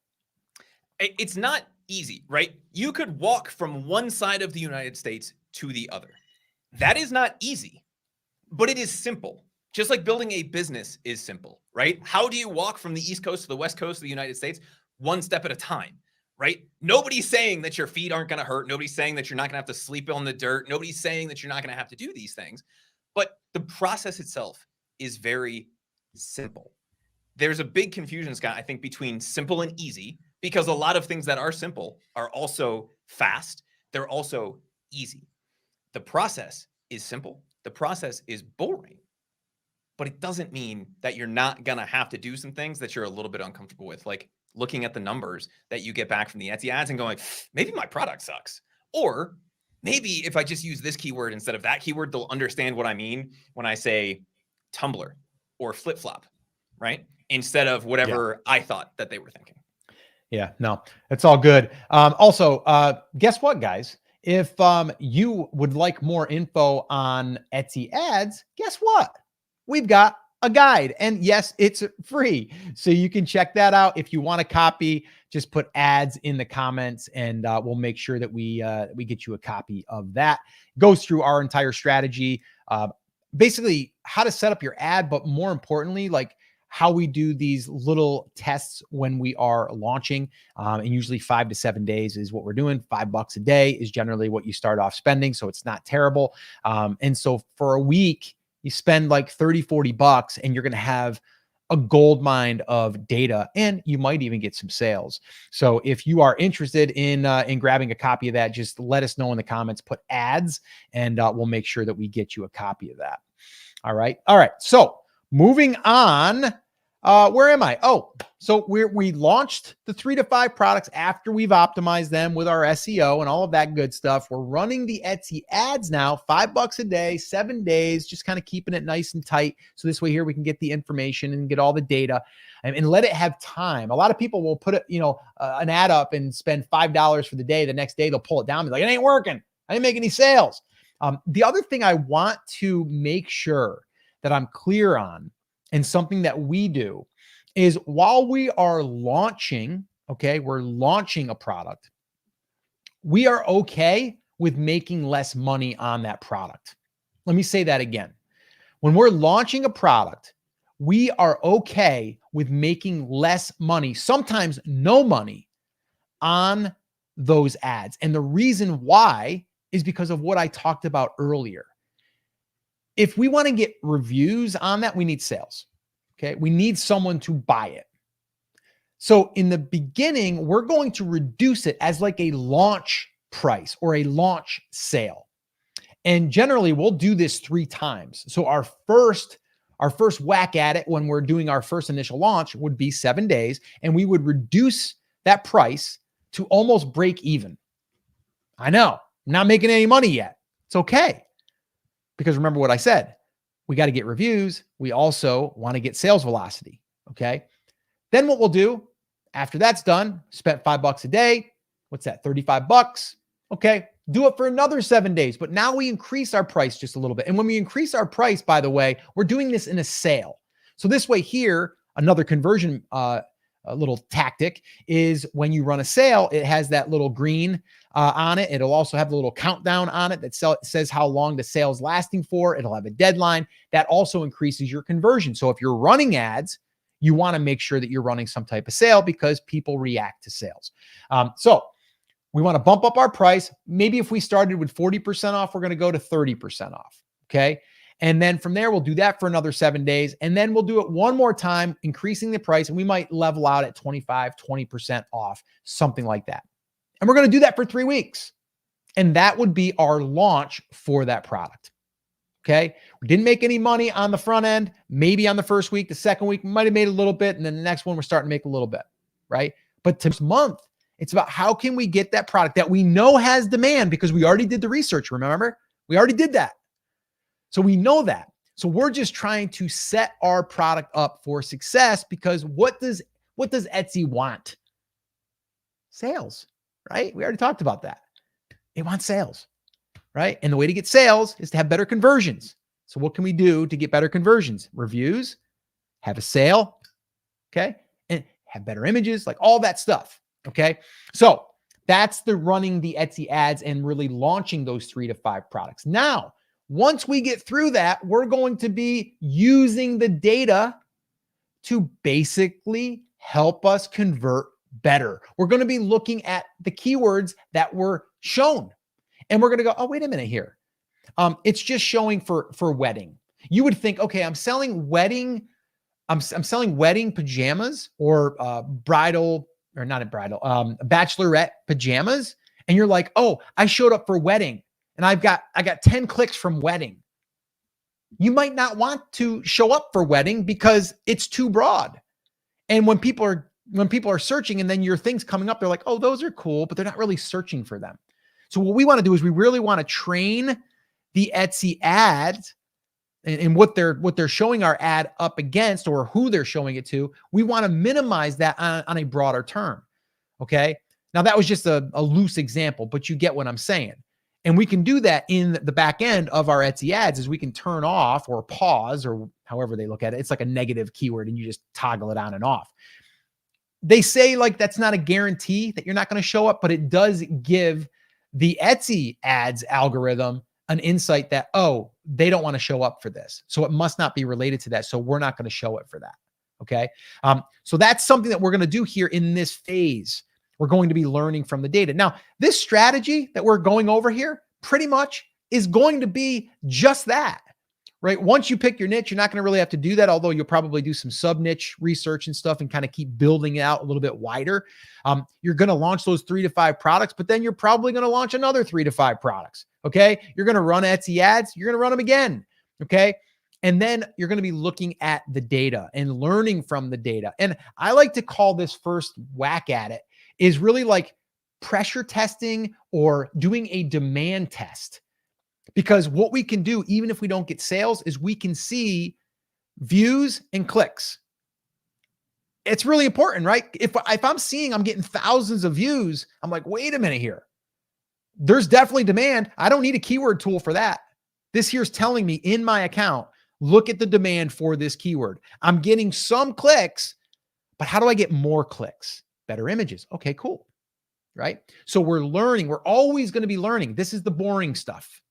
[SPEAKER 2] It's not easy, right? You could walk from one side of the United States to the other. That is not easy, but it is simple. Just like building a business is simple, right? How do you walk from the East Coast to the West Coast of the United States? One step at a time, right? Nobody's saying that your feet aren't going to hurt. Nobody's saying that you're not going to have to sleep on the dirt. Nobody's saying that you're not going to have to do these things. But the process itself is very simple. There's a big confusion, Scott, I think, between simple and easy, because a lot of things that are simple are also fast. They're also easy. The process is simple. The process is boring, but it doesn't mean that you're not going to have to do some things that you're a little bit uncomfortable with, like looking at the numbers that you get back from the Etsy ads and going, maybe my product sucks. Or maybe if I just use this keyword instead of that keyword, they'll understand what I mean when I say tumbler or flip-flop, right? Instead of whatever I thought that they were thinking.
[SPEAKER 1] Yeah, no, it's all good. Also, guess what, guys? If you would like more info on Etsy ads, guess what? We've got a guide, and yes, it's free. So you can check that out. If you want a copy, just put ads in the comments and we'll make sure that we get you a copy of that. Goes through our entire strategy, basically how to set up your ad, but more importantly, like how we do these little tests when we are launching. And usually 5 to 7 days is what we're doing. $5 a day is generally what you start off spending. So it's not terrible. And so for a week, you spend like 30, $40 and you're going to have a gold mine of data, and you might even get some sales. So if you are interested in grabbing a copy of that, just let us know in the comments, put ads, and we'll make sure that we get you a copy of that. All right. All right. So moving on, where am I? Oh, so we launched the 3 to 5 products after we've optimized them with our SEO and all of that good stuff. We're running the Etsy ads now, $5 a day, 7 days, just kind of keeping it nice and tight. So this way here we can get the information and get all the data and let it have time. A lot of people will put an ad up and spend $5 for the day. The next day they'll pull it down and be like, it ain't working. I didn't make any sales. The other thing I want to make sure that I'm clear on, and something that we do, is while we are launching, okay, we're launching a product, we are okay with making less money on that product. Let me say that again. When we're launching a product, we are okay with making less money, sometimes no money, on those ads. And the reason why is because of what I talked about earlier. If we want to get reviews on that, we need sales. Okay. We need someone to buy it. So in the beginning, we're going to reduce it as like a launch price or a launch sale. And generally we'll do this 3 times. So our first whack at it when we're doing our first initial launch would be 7 days. And we would reduce that price to almost break even. I know, I'm not making any money yet. It's okay. Because remember what I said, we got to get reviews. We also want to get sales velocity. Okay. Then what we'll do after that's done, spent $5 a day. What's that? $35. Okay. Do it for another 7 days. But now we increase our price just a little bit. And when we increase our price, by the way, we're doing this in a sale. So this way here, another conversion, a little tactic is when you run a sale, it has that little green on it. It'll also have a little countdown on it that says how long the sale's lasting for. It'll have a deadline. That also increases your conversion. So if you're running ads, you want to make sure that you're running some type of sale because people react to sales. So we want to bump up our price. Maybe if we started with 40% off, we're going to go to 30% off. Okay. And then from there, we'll do that for another 7 days. And then we'll do it one more time, increasing the price. And we might level out at 25, 20% off, something like that. And we're going to do that for 3 weeks. And that would be our launch for that product. Okay. We didn't make any money on the front end. Maybe on the first week, the second week, we might've made a little bit. And then the next one, we're starting to make a little bit. Right. But this month It's about how can we get that product that we know has demand because we already did the research. Remember, we already did that. So we know that. So we're just trying to set our product up for success because what does Etsy want? Sales, right? We already talked about that. It wants sales, right? And the way to get sales is to have better conversions. So what can we do to get better conversions? Reviews, have a sale, okay? And have better images, like all that stuff, okay? So that's the running the Etsy ads and really launching those 3 to 5 products. Now, once we get through that, we're going to be using the data to basically help us convert better. We're going to be looking at the keywords that were shown. And we're going to go, oh, wait a minute here. It's just showing for wedding. You would think, okay, I'm selling wedding pajamas or bridal, or not a bridal, bachelorette pajamas. And you're like, oh, I showed up for wedding and I got 10 clicks from wedding. You might not want to show up for wedding because it's too broad. And when people are searching and then your thing's coming up, they're like, oh, those are cool, but they're not really searching for them. So what we want to do is we really want to train the Etsy ads and what they're showing our ad up against or who they're showing it to. We want to minimize that on a broader term. Okay. Now that was just a loose example, but you get what I'm saying. And we can do that in the back end of our Etsy ads is we can turn off or pause or however they look at it. It's like a negative keyword and you just toggle it on and off. They say like that's not a guarantee that you're not going to show up, but it does give the Etsy ads algorithm an insight that, oh, they don't want to show up for this. So it must not be related to that. So we're not going to show it for that. Okay. So that's something that we're going to do here in this phase. We're going to be learning from the data. Now, this strategy that we're going over here pretty much is going to be just that, right? Once you pick your niche, you're not going to really have to do that, although you'll probably do some sub-niche research and stuff and kind of keep building it out a little bit wider. You're going to launch those 3 to 5 products, but then you're probably going to launch another 3 to 5 products, okay? You're going to run Etsy ads. You're going to run them again, okay? And then you're going to be looking at the data and learning from the data. And I like to call this first whack at it is really like pressure testing or doing a demand test. Because what we can do, even if we don't get sales, is we can see views and clicks. It's really important, right? If I'm seeing I'm getting thousands of views, I'm like, wait a minute here. There's definitely demand. I don't need a keyword tool for that. This here's telling me in my account, look at the demand for this keyword. I'm getting some clicks, but how do I get more clicks? Better images. Okay, cool. Right? So we're learning. We're always going to be learning. This is the boring stuff.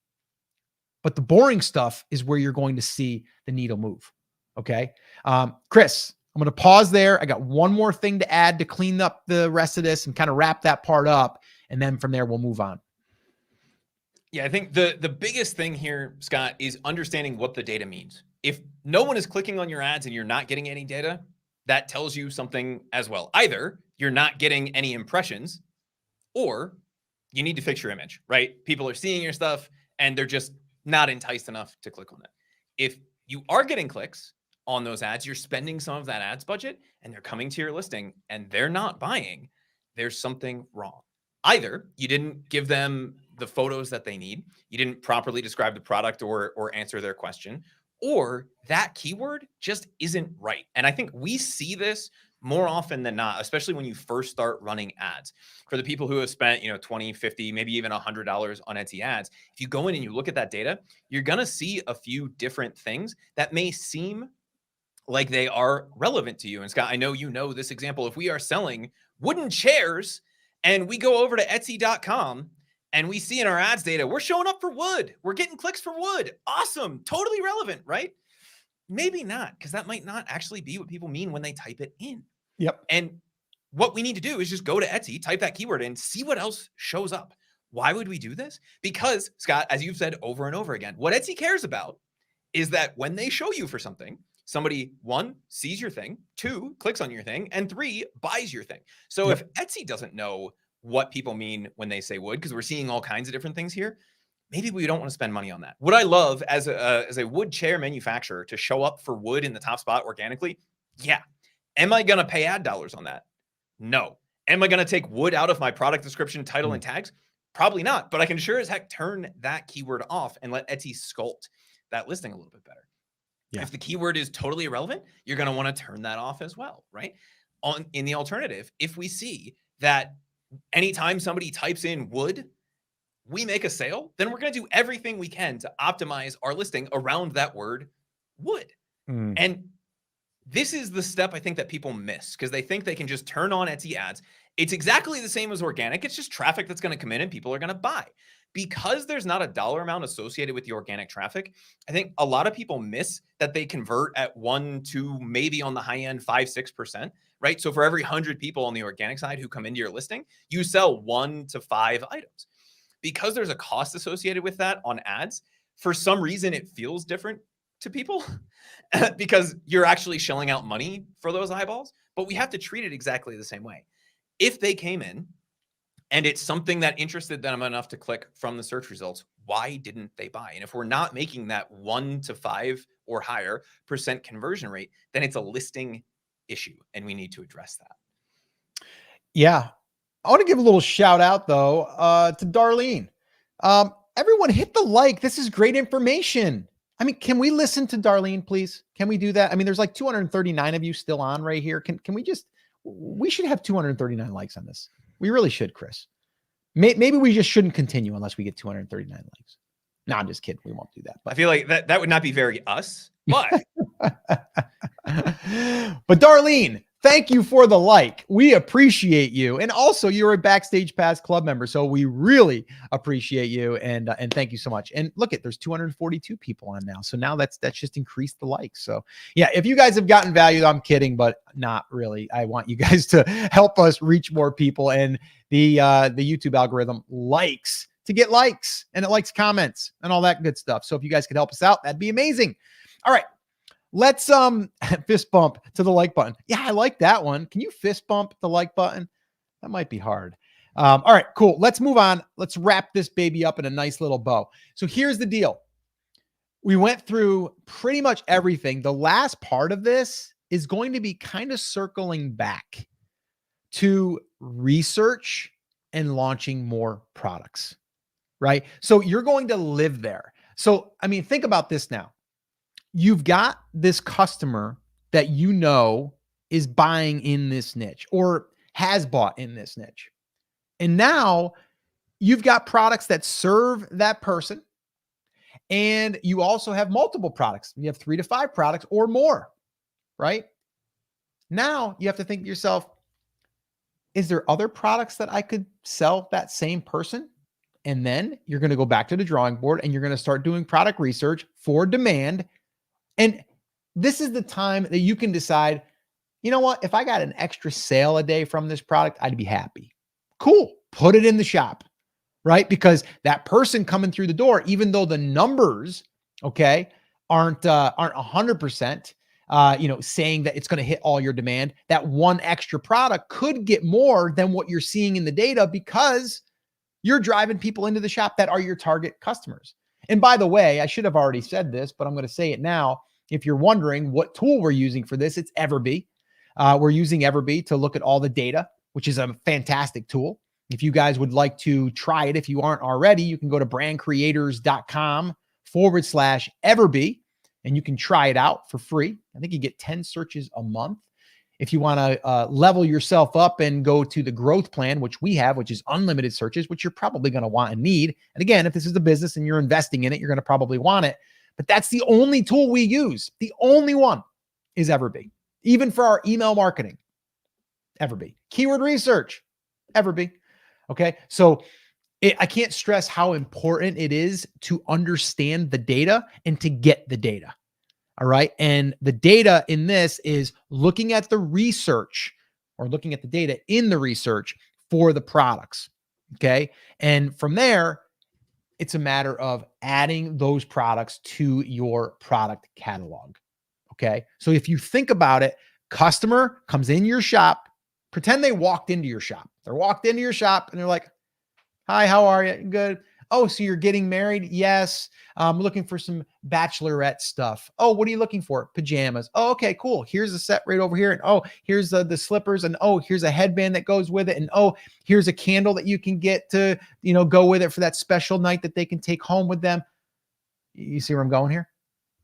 [SPEAKER 1] But the boring stuff is where you're going to see the needle move. Okay. Chris, I'm going to pause there. I got one more thing to add to clean up the rest of this and kind of wrap that part up. And then from there, we'll move on.
[SPEAKER 2] Yeah, I think the biggest thing here, Scott, is understanding what the data means. If no one is clicking on your ads and you're not getting any data, that tells you something as well. Either you're not getting any impressions or you need to fix your image, right? People are seeing your stuff and they're just not enticed enough to click on it. If you are getting clicks on those ads, you're spending some of that ads budget and they're coming to your listing and they're not buying, there's something wrong. Either you didn't give them the photos that they need, you didn't properly describe the product or answer their question, or that keyword just isn't right. And I think we see this more often than not, especially when you first start running ads. For the people who have spent, $20, $50, maybe even $100 on Etsy ads, if you go in and you look at that data, you're going to see a few different things that may seem like they are relevant to you. And Scott, I know you know this example. If we are selling wooden chairs and we go over to Etsy.com and we see in our ads data, we're showing up for wood. We're getting clicks for wood. Awesome. Totally relevant, right? Maybe not, because that might not actually be what people mean when they type it in.
[SPEAKER 1] Yep.
[SPEAKER 2] And what we need to do is just go to Etsy, type that keyword in, see what else shows up. Why would we do this? Because, Scott, as you've said over and over again, what Etsy cares about is that when they show you for something, somebody, 1, sees your thing, 2, clicks on your thing, and 3, buys your thing. So if Etsy doesn't know what people mean when they say wood, because we're seeing all kinds of different things here, maybe we don't want to spend money on that. Would I love as a wood chair manufacturer to show up for wood in the top spot organically? Yeah. Am I going to pay ad dollars on that? No. Am I going to take wood out of my product description, title, and tags? Probably not, but I can sure as heck turn that keyword off and let Etsy sculpt that listing a little bit better. Yeah. If the keyword is totally irrelevant, you're going to want to turn that off as well, right? In the alternative, if we see that anytime somebody types in wood, we make a sale, then we're going to do everything we can to optimize our listing around that word wood. And this is the step I think that people miss because they think they can just turn on Etsy ads. It's exactly the same as organic. It's just traffic that's going to come in and people are going to buy. Because there's not a dollar amount associated with the organic traffic, I think a lot of people miss that they convert at 1 to maybe on the high end 5-6%, right? So for every 100 people on the organic side who come into your listing, you sell 1 to 5 items. Because there's a cost associated with that on ads, for some reason it feels different to people because you're actually shelling out money for those eyeballs, but we have to treat it exactly the same way. If they came in and it's something that interested them enough to click from the search results, why didn't they buy? And if we're not making that 1 to 5 or higher % conversion rate, then it's a listing issue and we need to address that.
[SPEAKER 1] Yeah. I want to give a little shout out though, to Darlene. Everyone hit the like. This is great information. I mean, can we listen to Darlene, please? Can we do that? I mean, there's like 239 of you still on right here. Can we should have 239 likes on this. We really should, Chris. Maybe we just shouldn't continue unless we get 239 likes. No, I'm just kidding. We won't do that.
[SPEAKER 2] But I feel like that would not be very us, but.
[SPEAKER 1] But Darlene, thank you for the like. We appreciate you. And also you're a Backstage Pass Club member. So we really appreciate you. And thank you so much. And look there's 242 people on now. So now that's just increased the likes. So yeah, if you guys have gotten value, I'm kidding, but not really. I want you guys to help us reach more people. And the YouTube algorithm likes to get likes and it likes comments and all that good stuff. So if you guys could help us out, that'd be amazing. All right. Let's fist bump to the like button. Yeah, I like that one. Can you fist bump the like button? That might be hard. All right, cool. Let's move on. Let's wrap this baby up in a nice little bow. So here's the deal. We went through pretty much everything. The last part of this is going to be kind of circling back to research and launching more products, right? So you're going to live there. So, I mean, think about this now. You've got this customer that you know is buying in this niche or has bought in this niche. And now you've got products that serve that person. And you also have multiple products. You have 3 to 5 products or more, right? Now you have to think to yourself, is there other products that I could sell that same person? And then you're going to go back to the drawing board and you're going to start doing product research for demand. And this is the time that you can decide, you know what? If I got an extra sale a day from this product, I'd be happy. Cool. Put it in the shop, right? Because that person coming through the door, even though the numbers, okay, aren't 100%, saying that it's going to hit all your demand, that one extra product could get more than what you're seeing in the data because you're driving people into the shop that are your target customers. And by the way, I should have already said this, but I'm going to say it now. If you're wondering what tool we're using for this, it's Everbee. We're using Everbee to look at all the data, which is a fantastic tool. If you guys would like to try it, if you aren't already, you can go to brandcreators.com/Everbee and you can try it out for free. I think you get 10 searches a month. If you want to level yourself up and go to the growth plan, which we have, which is unlimited searches, which you're probably going to want and need. And again, if this is a business and you're investing in it, you're going to probably want it. But that's the only tool we use. The only one is Everbee. Even for our email marketing, Everbee. Keyword research, Everbee. Okay. So I can't stress how important it is to understand the data and to get the data. All right. And the data in this is looking at the research or looking at the data in the research for the products. Okay. And from there, it's a matter of adding those products to your product catalog. Okay. So if you think about it, customer comes in your shop, pretend they walked into your shop. They're walked into your shop and they're like, hi, how are you? Good. Oh, so you're getting married? Yes. I'm looking for some bachelorette stuff. Oh, what are you looking for? Pajamas. Oh, okay, cool. Here's a set right over here. And oh, here's the slippers. And oh, here's a headband that goes with it. And oh, here's a candle that you can get to, go with it for that special night that they can take home with them. You see where I'm going here?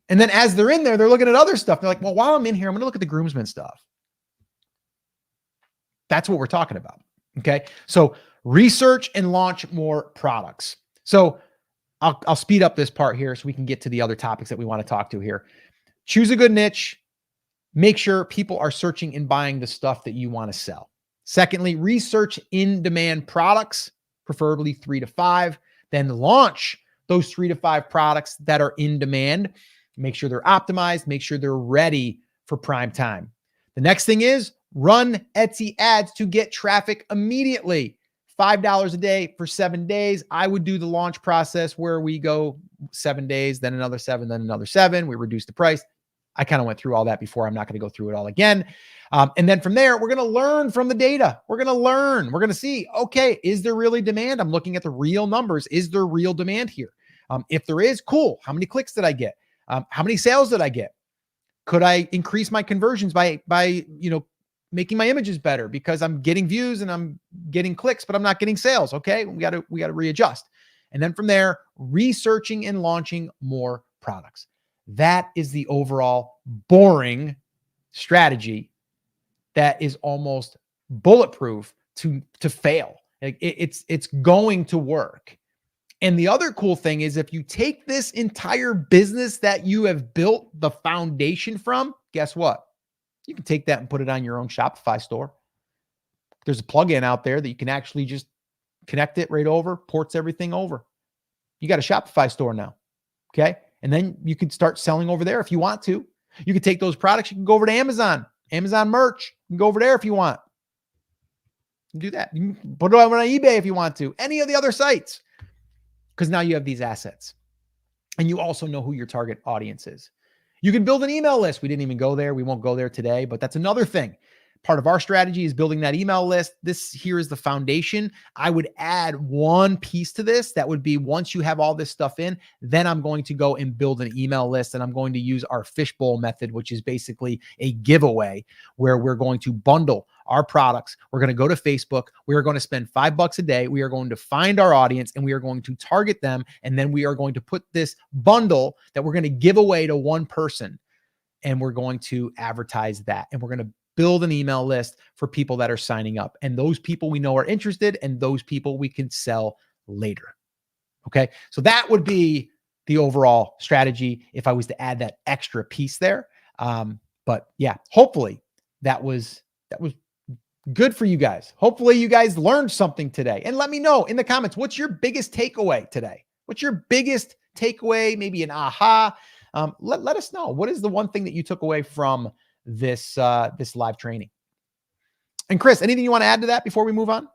[SPEAKER 1] And then as they're in there, they're looking at other stuff. They're like, well, while I'm in here, I'm going to look at the groomsmen stuff. That's what we're talking about. Okay. So research and launch more products. So I'll speed up this part here so we can get to the other topics that we want to talk to here. Choose a good niche. Make sure people are searching and buying the stuff that you want to sell. Secondly, research in-demand products, preferably 3 to 5. Then launch those 3 to 5 products that are in demand. Make sure they're optimized. Make sure they're ready for prime time. The next thing is run Etsy ads to get traffic immediately. $5 a day for 7 days. I would do the launch process where we go 7 days, then another 7, then another 7. We reduce the price. I kind of went through all that before. I'm not going to go through it all again. And then from there, we're going to learn from the data. We're going to learn. We're going to see, okay, is there really demand? I'm looking at the real numbers. Is there real demand here? If there is, cool. How many clicks did I get? How many sales did I get? Could I increase my conversions by making my images better because I'm getting views and I'm getting clicks, but I'm not getting sales? Okay, we got to readjust. And then from there, researching and launching more products. That is the overall boring strategy that is almost bulletproof to fail. It's going to work. And the other cool thing is if you take this entire business that you have built the foundation from, guess what? You can take that and put it on your own Shopify store. There's a plugin out there that you can actually just connect it right over, ports everything over. You got a Shopify store now. Okay. And then you can start selling over there if you want to. You can take those products, you can go over to Amazon merch. You can go over there if you want. You can do that. You can put it over on eBay if you want to. Any of the other sites. Because now you have these assets. And you also know who your target audience is. You can build an email list. We didn't even go there. We won't go there today, but that's another thing. Part of our strategy is building that email list. This here is the foundation. I would add one piece to this. That would be once you have all this stuff in, then I'm going to go and build an email list, and I'm going to use our fishbowl method, which is basically a giveaway where we're going to bundle our products. We're going to go to Facebook. We are going to spend $5 a day. We are going to find our audience and we are going to target them. And then we are going to put this bundle that we're going to give away to one person, and we're going to advertise that. And we're going to build an email list for people that are signing up. And those people we know are interested, and those people we can sell later. Okay. So that would be the overall strategy if I was to add that extra piece there. But yeah, hopefully that was good for you guys. Hopefully you guys learned something today, and let me know in the comments, what's your biggest takeaway today? What's your biggest takeaway? Maybe an aha. Let us know. What is the one thing that you took away from this live training? And Chris, anything you want to add to that before we move on?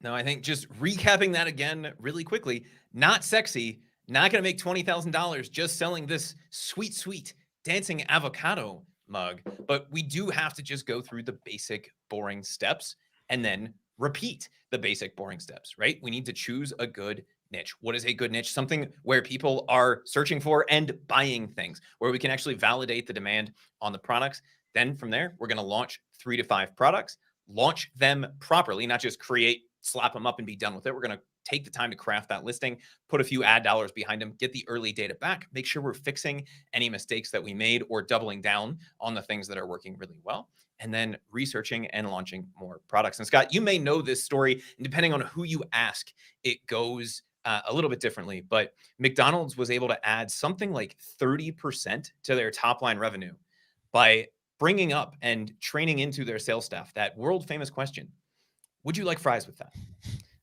[SPEAKER 2] No, I think just recapping that again really quickly, not sexy, not going to make $20,000 just selling this sweet, sweet dancing avocado mug, but we do have to just go through the basic boring steps and then repeat the basic boring steps, right? We need to choose a good niche. What is a good niche? Something where people are searching for and buying things, where we can actually validate the demand on the products. Then from there, we're going to launch 3 to 5 products, launch them properly, not just create, slap them up and be done with it. We're going to take the time to craft that listing, put a few ad dollars behind them, get the early data back, make sure we're fixing any mistakes that we made or doubling down on the things that are working really well, and then researching and launching more products. And Scott, you may know this story, and depending on who you ask, it goes a little bit differently, but McDonald's was able to add something like 30% to their top line revenue by bringing up and training into their sales staff that world famous question, would you like fries with that?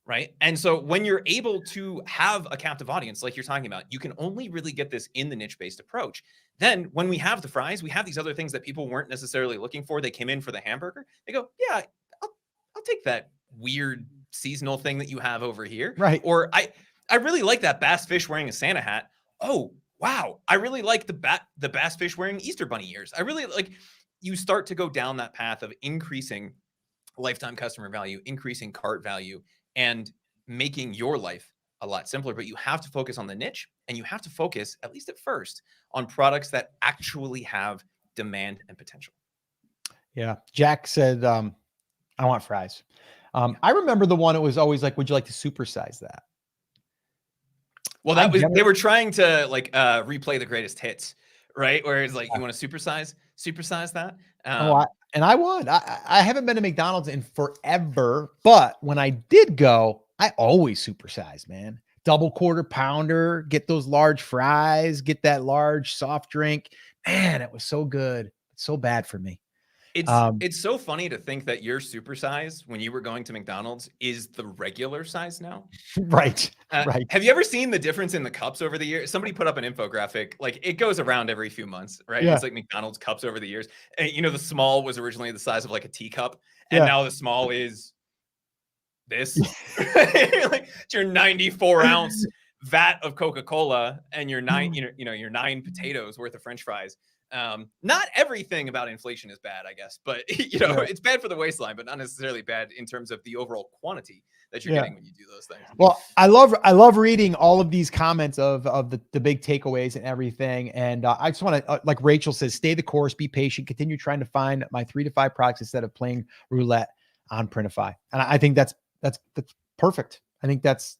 [SPEAKER 2] Right. And so when you're able to have a captive audience, like you're talking about, you can only really get this in the niche based approach. Then when we have the fries, we have these other things that people weren't necessarily looking for. They came in for the hamburger. They go, yeah, I'll take that weird seasonal thing that you have over here.
[SPEAKER 1] Right.
[SPEAKER 2] Or I really like that bass fish wearing a Santa hat. Oh, wow. I really like the bass fish wearing Easter bunny ears. I really like, you start to go down that path of increasing lifetime customer value, increasing cart value, and making your life a lot simpler, but you have to focus on the niche, and you have to focus, at least at first, on products that actually have demand and potential.
[SPEAKER 1] Yeah. Jack said, I want fries. I remember the one, it was always like, would you like to supersize that?
[SPEAKER 2] Well, that was, they were trying to like replay the greatest hits, right? Where it's like, you want to supersize that.
[SPEAKER 1] I won. I haven't been to McDonald's in forever, but when I did go, I always supersize, man. Double quarter pounder, get those large fries, get that large soft drink. Man, it was so good. It's so bad for me.
[SPEAKER 2] It's so funny to think that your supersize when you were going to McDonald's is the regular size now.
[SPEAKER 1] Right. Right.
[SPEAKER 2] Have you ever seen the difference in the cups over the years? Somebody put up an infographic, like it goes around every few months, right?
[SPEAKER 1] Yeah.
[SPEAKER 2] It's like McDonald's cups over the years. And you know, the small was originally the size of like a teacup, and now the small is this. Like it's your 94-ounce vat of Coca-Cola and your your 9 potatoes worth of French fries. Not everything about inflation is bad, I guess, but it's bad for the waistline, but not necessarily bad in terms of the overall quantity that you're getting when you do those things.
[SPEAKER 1] Well, I love reading all of these comments of the big takeaways and everything. And I just want to, like Rachel says, stay the course, be patient, continue trying to find my 3 to 5 products instead of playing roulette on Printify. And I think that's perfect. I think that's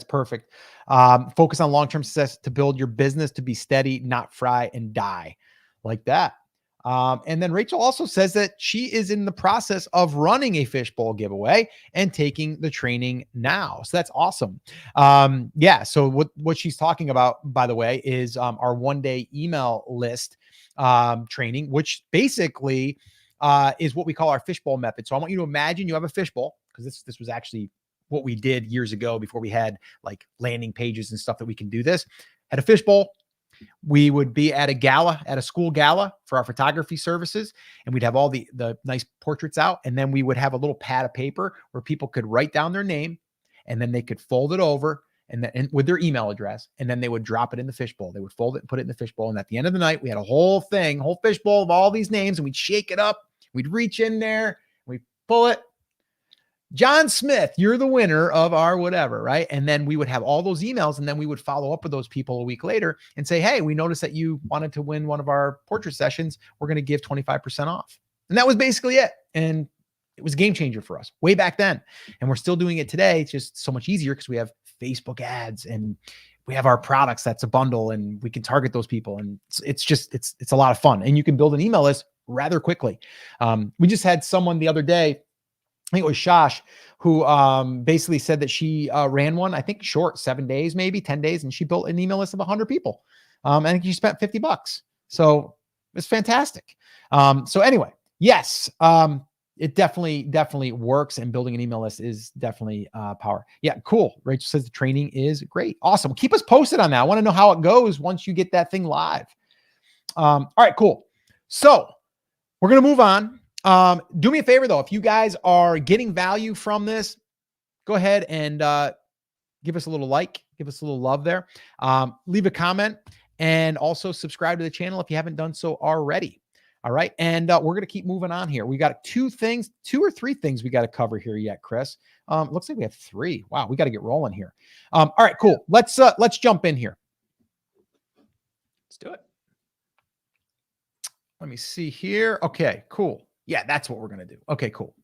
[SPEAKER 1] perfect. Focus on long-term success to build your business to be steady, not fry and die like that. And then Rachel also says that she is in the process of running a fishbowl giveaway and taking the training now. So that's awesome. Yeah. So what she's talking about, by the way, is our 1-day email list training, which basically is what we call our fishbowl method. So I want you to imagine you have a fishbowl, because this was actually what we did years ago before we had like landing pages and stuff that we can do this. Had a fishbowl. We would be at a gala, at a school gala for our photography services, and we'd have all the nice portraits out. And then we would have a little pad of paper where people could write down their name, and then they could fold it over and with their email address, and then they would drop it in the fishbowl. They would fold it and put it in the fishbowl. And at the end of the night, we had a whole fishbowl of all these names, and we'd shake it up. We'd reach in there, we'd pull it. John Smith, you're the winner of our whatever, right? And then we would have all those emails, and then we would follow up with those people a week later and say, hey, we noticed that you wanted to win one of our portrait sessions. We're going to give 25% off. And that was basically it. And it was a game changer for us way back then. And we're still doing it today. It's just so much easier because we have Facebook ads and we have our products. That's a bundle, and we can target those people. And it's a lot of fun. And you can build an email list rather quickly. We just had someone the other day, I think it was Shosh, who basically said that she ran one, I think short, 7 days, maybe 10 days. And she built an email list of 100 people. I think she spent $50. So it's fantastic. So anyway, yes, it definitely works. And building an email list is definitely power. Yeah, cool. Rachel says the training is great. Awesome. Keep us posted on that. I want to know how it goes once you get that thing live. All right, cool. So we're going to move on. Do me a favor though. If you guys are getting value from this, go ahead and give us a little like, give us a little love there. Leave a comment and also subscribe to the channel if you haven't done so already. All right. And we're going to keep moving on here. We got 2 or 3 things we got to cover here yet, Chris. Looks like we have 3. Wow. We got to get rolling here. All right, cool. Let's jump in here.
[SPEAKER 2] Let's do it.
[SPEAKER 1] Let me see here. Okay, cool. Yeah, that's what we're going to do. Okay, cool.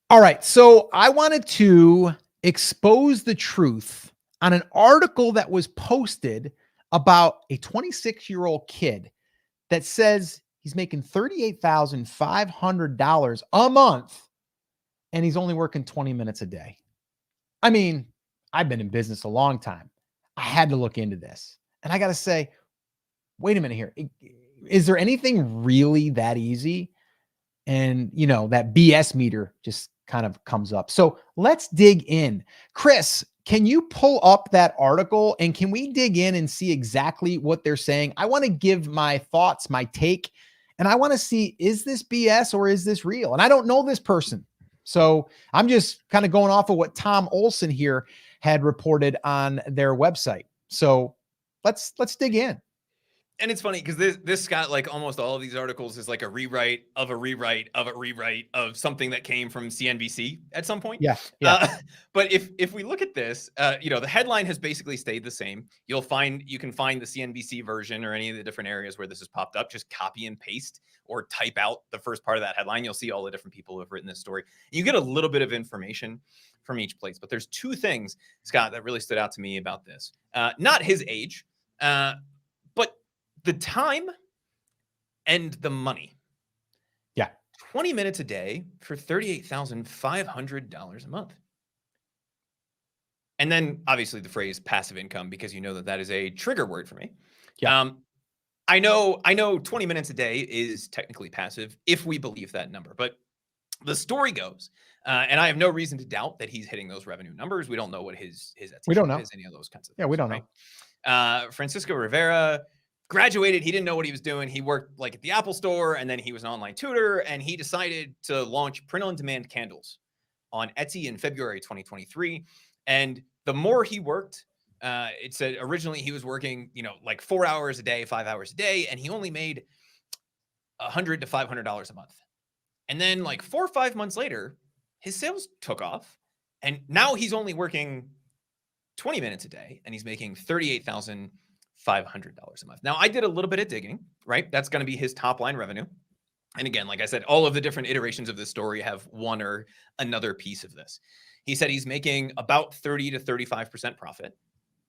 [SPEAKER 1] All right. So I wanted to expose the truth on an article that was posted about a 26-year-old kid that says he's making $38,500 a month and he's only working 20 minutes a day. I mean, I've been in business a long time. I had to look into this. And I got to say, wait a minute here. Is there anything really that easy? And, that BS meter just kind of comes up. So let's dig in. Chris, can you pull up that article and can we dig in and see exactly what they're saying? I want to give my thoughts, my take, and I want to see, is this BS or is this real? And I don't know this person. So I'm just kind of going off of what Tom Olson here had reported on their website. So let's dig in.
[SPEAKER 2] And it's funny because this got like almost all of these articles is like a rewrite of a rewrite of a rewrite of something that came from CNBC at some point.
[SPEAKER 1] Yeah. Yeah.
[SPEAKER 2] But if we look at this, the headline has basically stayed the same. You can find the CNBC version or any of the different areas where this has popped up. Just copy and paste or type out the first part of that headline. You'll see all the different people who have written this story. You get a little bit of information from each place. But there's two things, Scott, that really stood out to me about this. Not his age, but the time and the money.
[SPEAKER 1] Yeah.
[SPEAKER 2] 20 minutes a day for $38,500 a month. And then obviously the phrase passive income, because you know that is a trigger word for me.
[SPEAKER 1] Yeah.
[SPEAKER 2] I know 20 minutes a day is technically passive if we believe that number, but the story goes, and I have no reason to doubt that he's hitting those revenue numbers. We don't know what his Etsy
[SPEAKER 1] We don't
[SPEAKER 2] shop
[SPEAKER 1] know.
[SPEAKER 2] is, any of those kinds of things.
[SPEAKER 1] Yeah, we don't know.
[SPEAKER 2] Francisco Rivera graduated. He didn't know what he was doing. He worked like at the Apple store, and then he was an online tutor, and he decided to launch print-on-demand candles on Etsy in February 2023. And the more he worked, it said originally he was working, like 4 hours a day, 5 hours a day, and he only made $100 to $500 a month. And then like 4 or 5 months later, his sales took off, and now he's only working 20 minutes a day, and he's making $38,500 a month. Now, I did a little bit of digging, right? That's going to be his top line revenue. And again, like I said, all of the different iterations of this story have one or another piece of this. He said he's making about 30 to 35% profit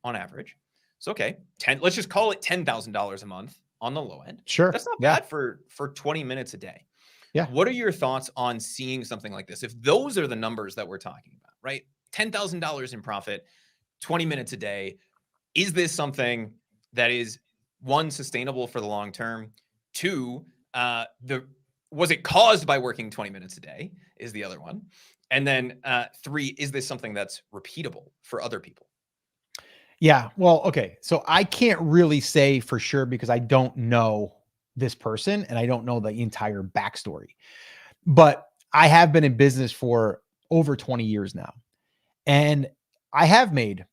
[SPEAKER 2] on average. So, okay, let's just call it $10,000 a month on the low end.
[SPEAKER 1] Sure.
[SPEAKER 2] That's not bad for 20 minutes a day.
[SPEAKER 1] Yeah.
[SPEAKER 2] What are your thoughts on seeing something like this? If those are the numbers that we're talking about, right? $10,000 in profit, 20 minutes a day. Is this something that is, one, sustainable for the long term? Two, was it caused by working 20 minutes a day is the other one. And then three, is this something that's repeatable for other people?
[SPEAKER 1] Yeah. Well, okay. So I can't really say for sure because I don't know this person and I don't know the entire backstory. But I have been in business for over 20 years now. And I have made,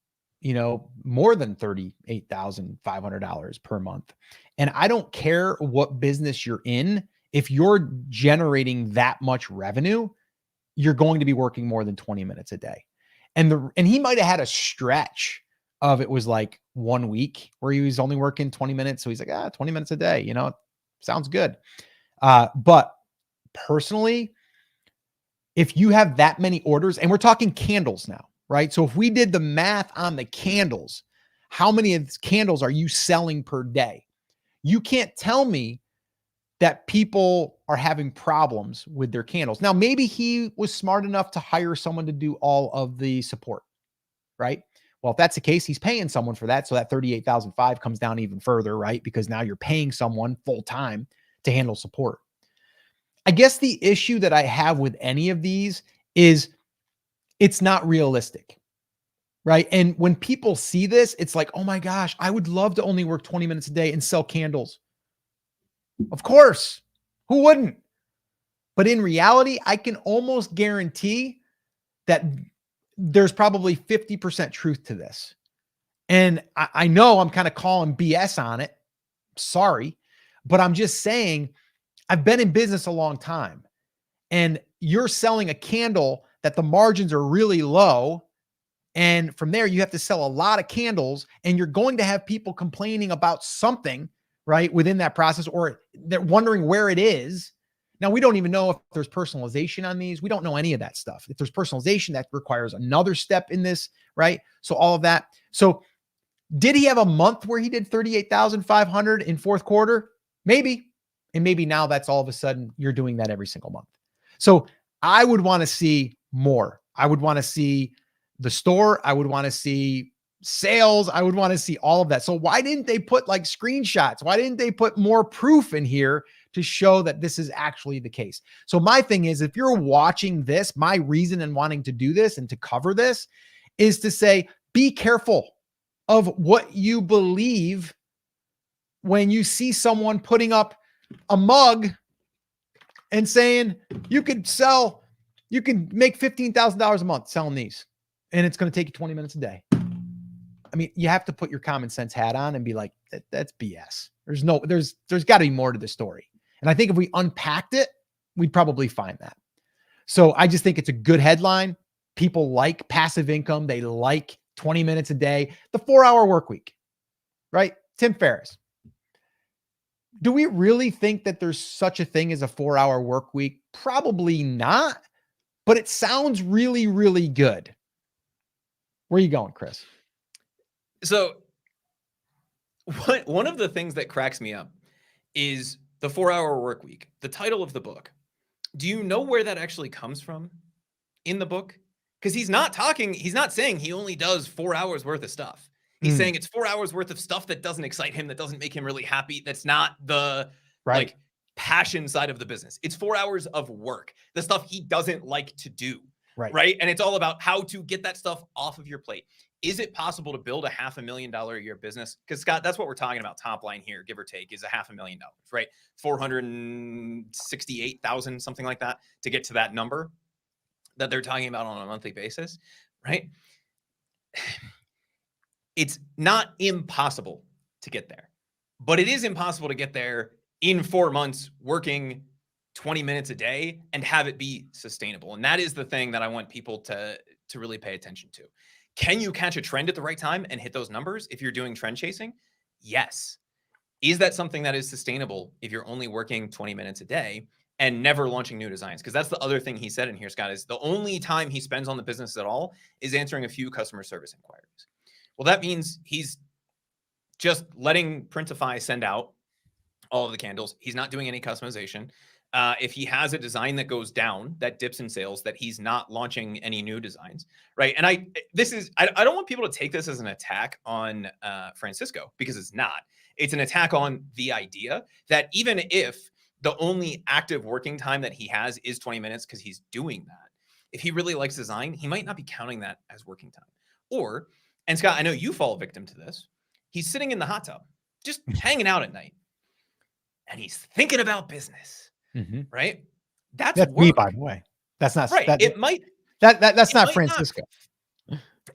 [SPEAKER 1] more than $38,500 per month. And I don't care what business you're in. If you're generating that much revenue, you're going to be working more than 20 minutes a day. And he might have had a stretch of, it was like 1 week where he was only working 20 minutes. So he's like, 20 minutes a day, sounds good. But personally, if you have that many orders, and we're talking candles now, right? So if we did the math on the candles, how many of these candles are you selling per day? You can't tell me that people are having problems with their candles. Now, maybe he was smart enough to hire someone to do all of the support, right? Well, if that's the case, he's paying someone for that. So that 38,005 comes down even further, right? Because now you're paying someone full time to handle support. I guess the issue that I have with any of these is it's not realistic, right? And when people see this, it's like, oh my gosh, I would love to only work 20 minutes a day and sell candles. Of course, who wouldn't? But in reality, I can almost guarantee that there's probably 50% truth to this. And I know I'm kind of calling BS on it. Sorry, but I'm just saying I've been in business a long time, and you're selling a candle that the margins are really low. And from there, you have to sell a lot of candles, and you're going to have people complaining about something, right, within that process, or they're wondering where it is. Now, we don't even know if there's personalization on these. We don't know any of that stuff. If there's personalization, that requires another step in this, right? So all of that. So did he have a month where he did 38,500 in fourth quarter? Maybe. And maybe now that's all of a sudden you're doing that every single month. So I would want to see more. I would want to see the store. I would want to see sales. I would want to see all of that. So why didn't they put like screenshots? Why didn't they put more proof in here to show that this is actually the case? So my thing is, if you're watching this, my reason in wanting to do this and to cover this is to say, be careful of what you believe when you see someone putting up a mug and saying you can make $15,000 a month selling these, and it's going to take you 20 minutes a day. I mean, you have to put your common sense hat on and be like, that's BS. There's got to be more to the story. And I think if we unpacked it, we'd probably find that. So I just think it's a good headline. People like passive income. They like 20 minutes a day, the 4-hour work week, right? Tim Ferriss. Do we really think that there's such a thing as a 4-hour work week? Probably not, but it sounds really, really good. Where are you going, Chris?
[SPEAKER 2] So one of the things that cracks me up is the 4-hour work week, the title of the book. Do you know where that actually comes from in the book? Because he's not saying he only does 4 hours worth of stuff. He's saying it's 4 hours worth of stuff that doesn't excite him, that doesn't make him really happy. That's not the like passion side of the business. It's 4 hours of work, the stuff he doesn't like to do. Right. And it's all about how to get that stuff off of your plate. Is it possible to build a $500,000 a year business? Because Scott, that's what we're talking about. Top line here, give or take, is $500,000, right? 468,000, something like that, to get to that number that they're talking about on a monthly basis, right? It's not impossible to get there, but it is impossible to get there in 4 months working 20 minutes a day and have it be sustainable. And that is the thing that I want people to really pay attention to. Can you catch a trend at the right time and hit those numbers if you're doing trend chasing? Yes. Is that something that is sustainable if you're only working 20 minutes a day and never launching new designs? Because that's the other thing he said in here, Scott, is the only time he spends on the business at all is answering a few customer service inquiries. Well, that means he's just letting Printify send out all of the candles. He's not doing any customization. If he has a design that goes down, that dips in sales, that he's not launching any new designs, right? And I don't want people to take this as an attack on Francisco, because it's not. It's an attack on the idea that even if the only active working time that he has is 20 minutes because he's doing that, if he really likes design, he might not be counting that as working time. Or, and Scott, I know you fall victim to this, he's sitting in the hot tub, just hanging out at night, and he's thinking about business. Right? That's
[SPEAKER 1] me, by the way. That's not
[SPEAKER 2] right. That's
[SPEAKER 1] not Francisco.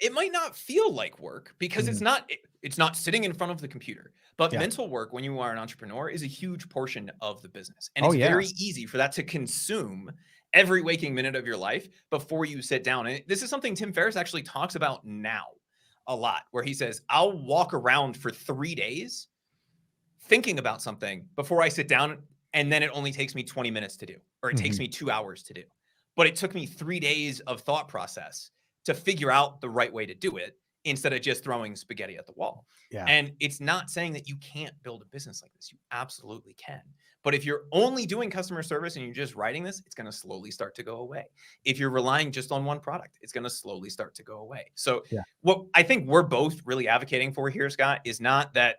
[SPEAKER 2] It might not feel like work because it's not sitting in front of the computer. But mental work, when you are an entrepreneur, is a huge portion of the business. And it's very easy for that to consume every waking minute of your life before you sit down. And this is something Tim Ferriss actually talks about now a lot, where he says, I'll walk around for 3 days thinking about something before I sit down. And then it only takes me 20 minutes to do, or it takes me 2 hours to do. But it took me 3 days of thought process to figure out the right way to do it instead of just throwing spaghetti at the wall. Yeah. And it's not saying that you can't build a business like this. You absolutely can. But if you're only doing customer service and you're just writing this, it's going to slowly start to go away. If you're relying just on one product, it's going to slowly start to go away. So what I think we're both really advocating for here, Scott, is not that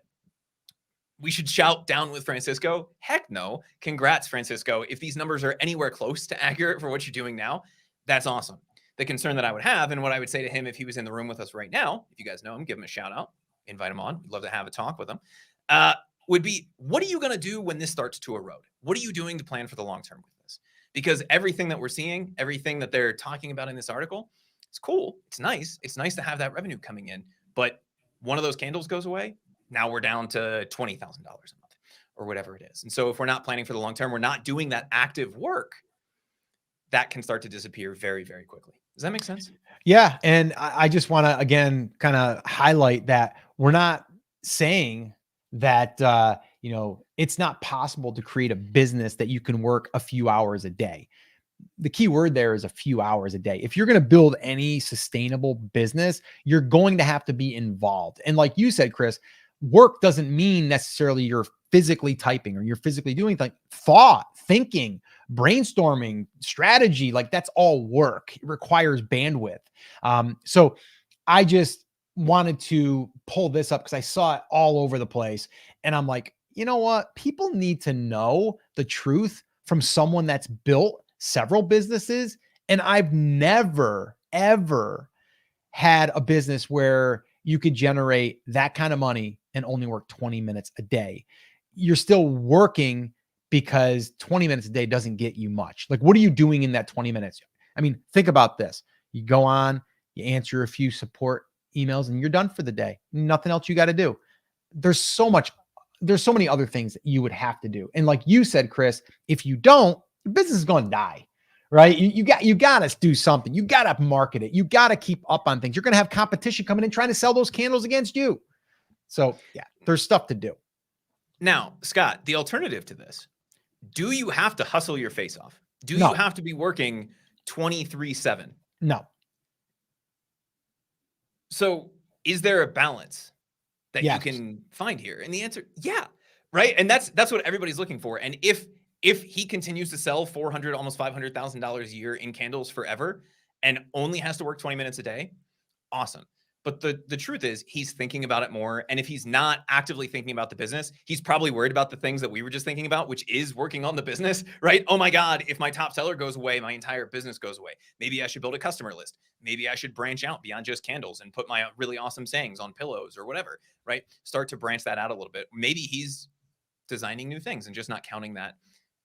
[SPEAKER 2] we should shout down with Francisco. Heck no. Congrats, Francisco. If these numbers are anywhere close to accurate for what you're doing now, that's awesome. The concern that I would have, and what I would say to him if he was in the room with us right now, if you guys know him, give him a shout out, invite him on. We'd love to have a talk with him. Would be, what are you going to do when this starts to erode? What are you doing to plan for the long term with this? Because everything that we're seeing, everything that they're talking about in this article, it's cool. It's nice. It's nice to have that revenue coming in. But one of those candles goes away. Now we're down to $20,000 a month or whatever it is. And so if we're not planning for the long term, we're not doing that active work, that can start to disappear very, very quickly. Does that make sense?
[SPEAKER 1] Yeah. And I just want to, again, kind of highlight that we're not saying that, it's not possible to create a business that you can work a few hours a day. The key word there is a few hours a day. If you're going to build any sustainable business, you're going to have to be involved. And like you said, Chris, work doesn't mean necessarily you're physically typing or you're physically doing like thought, thinking, brainstorming, strategy. Like that's all work. It requires bandwidth. So I just wanted to pull this up because I saw it all over the place. And I'm like, you know what? People need to know the truth from someone that's built several businesses. And I've never, ever had a business where you could generate that kind of money and only work 20 minutes a day. You're still working because 20 minutes a day doesn't get you much. Like, what are you doing in that 20 minutes? I mean, think about this. You go on, you answer a few support emails and you're done for the day. Nothing else you got to do. There's so much there's so many other things that you would have to do. And like you said, Chris, if you don't, your business is going to die, right? You got to do something. You got to market it. You got to keep up on things. You're going to have competition coming in trying to sell those candles against you. So yeah, there's stuff to do.
[SPEAKER 2] Now, Scott, the alternative to this, do you have to hustle your face off? Do
[SPEAKER 1] No.
[SPEAKER 2] you have to be working 23/7?
[SPEAKER 1] No.
[SPEAKER 2] So is there a balance that
[SPEAKER 1] Yes.
[SPEAKER 2] you can find here? And the answer, yeah, right. And that's what everybody's looking for. And if he continues to sell $400, almost $500,000 a year in candles forever, and only has to work 20 minutes a day, awesome. But the truth is, he's thinking about it more. And if he's not actively thinking about the business, he's probably worried about the things that we were just thinking about, which is working on the business, right? Oh my God, if my top seller goes away, my entire business goes away. Maybe I should build a customer list. Maybe I should branch out beyond just candles and put my really awesome sayings on pillows or whatever, right? Start to branch that out a little bit. Maybe he's designing new things and just not counting that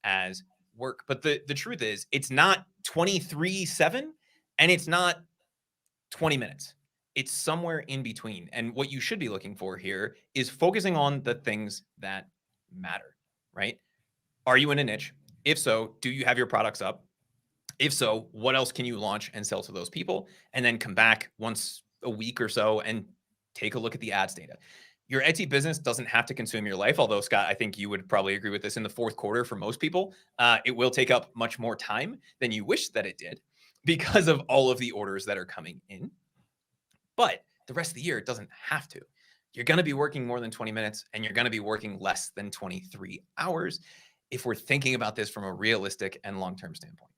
[SPEAKER 2] as work. But the truth is, it's not 23/7 and it's not 20 minutes. It's somewhere in between. And what you should be looking for here is focusing on the things that matter, right? Are you in a niche? If so, do you have your products up? If so, what else can you launch and sell to those people? And then come back once a week or so and take a look at the ads data. Your Etsy business doesn't have to consume your life. Although, Scott, I think you would probably agree with this in the fourth quarter for most people. It will take up much more time than you wish that it did because of all of the orders that are coming in. But the rest of the year, it doesn't have to. You're going to be working more than 20 minutes and you're going to be working less than 23 hours if we're thinking about this from a realistic and long-term standpoint.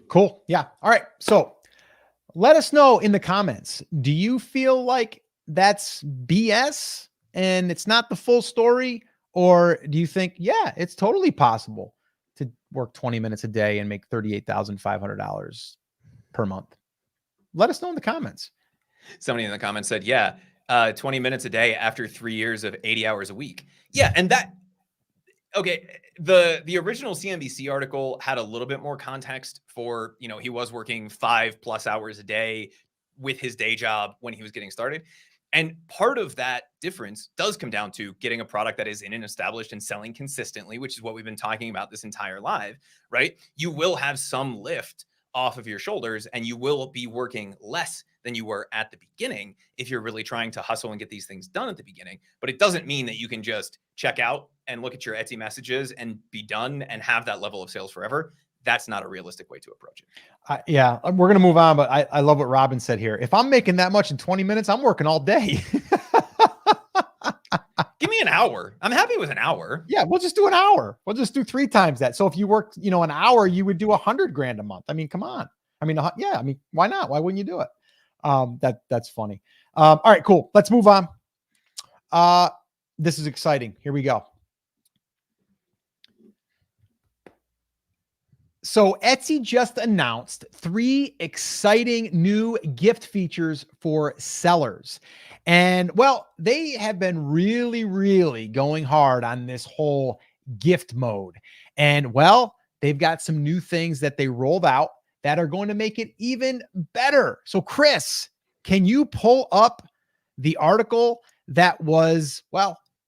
[SPEAKER 1] Cool. Yeah. All right. So let us know in the comments. Do you feel like that's BS and it's not the full story? Or do you think, yeah, it's totally possible to work 20 minutes a day and make $38,500 per month? Let us know in the comments.
[SPEAKER 2] Somebody in the comments said, yeah, 20 minutes a day after 3 years of 80 hours a week. Yeah. And that, okay, the original CNBC article had a little bit more context for, he was working 5+ hours a day with his day job when he was getting started. And part of that difference does come down to getting a product that is in and established and selling consistently, which is what we've been talking about this entire live, right? You will have some lift off of your shoulders and you will be working less than you were at the beginning if you're really trying to hustle and get these things done at the beginning. But it doesn't mean that you can just check out and look at your Etsy messages and be done and have that level of sales forever. That's not a realistic way to approach it.
[SPEAKER 1] Yeah, we're going to move on, but I love what Robin said here. If I'm making that much in 20 minutes, I'm working all day.
[SPEAKER 2] Give me an hour. I'm happy with an hour.
[SPEAKER 1] Yeah, we'll just do an hour. We'll just do 3 times that. So if you worked, an hour, you would do $100,000 a month. I mean, come on. I mean, yeah. I mean, why not? Why wouldn't you do it? That's funny. All right, cool. Let's move on. This is exciting. Here we go. So Etsy just announced 3 exciting new gift features for sellers. And well, they have been really, really going hard on this whole gift mode. And well, they've got some new things that they rolled out that are going to make it even better. So Chris, can you pull up the article that was,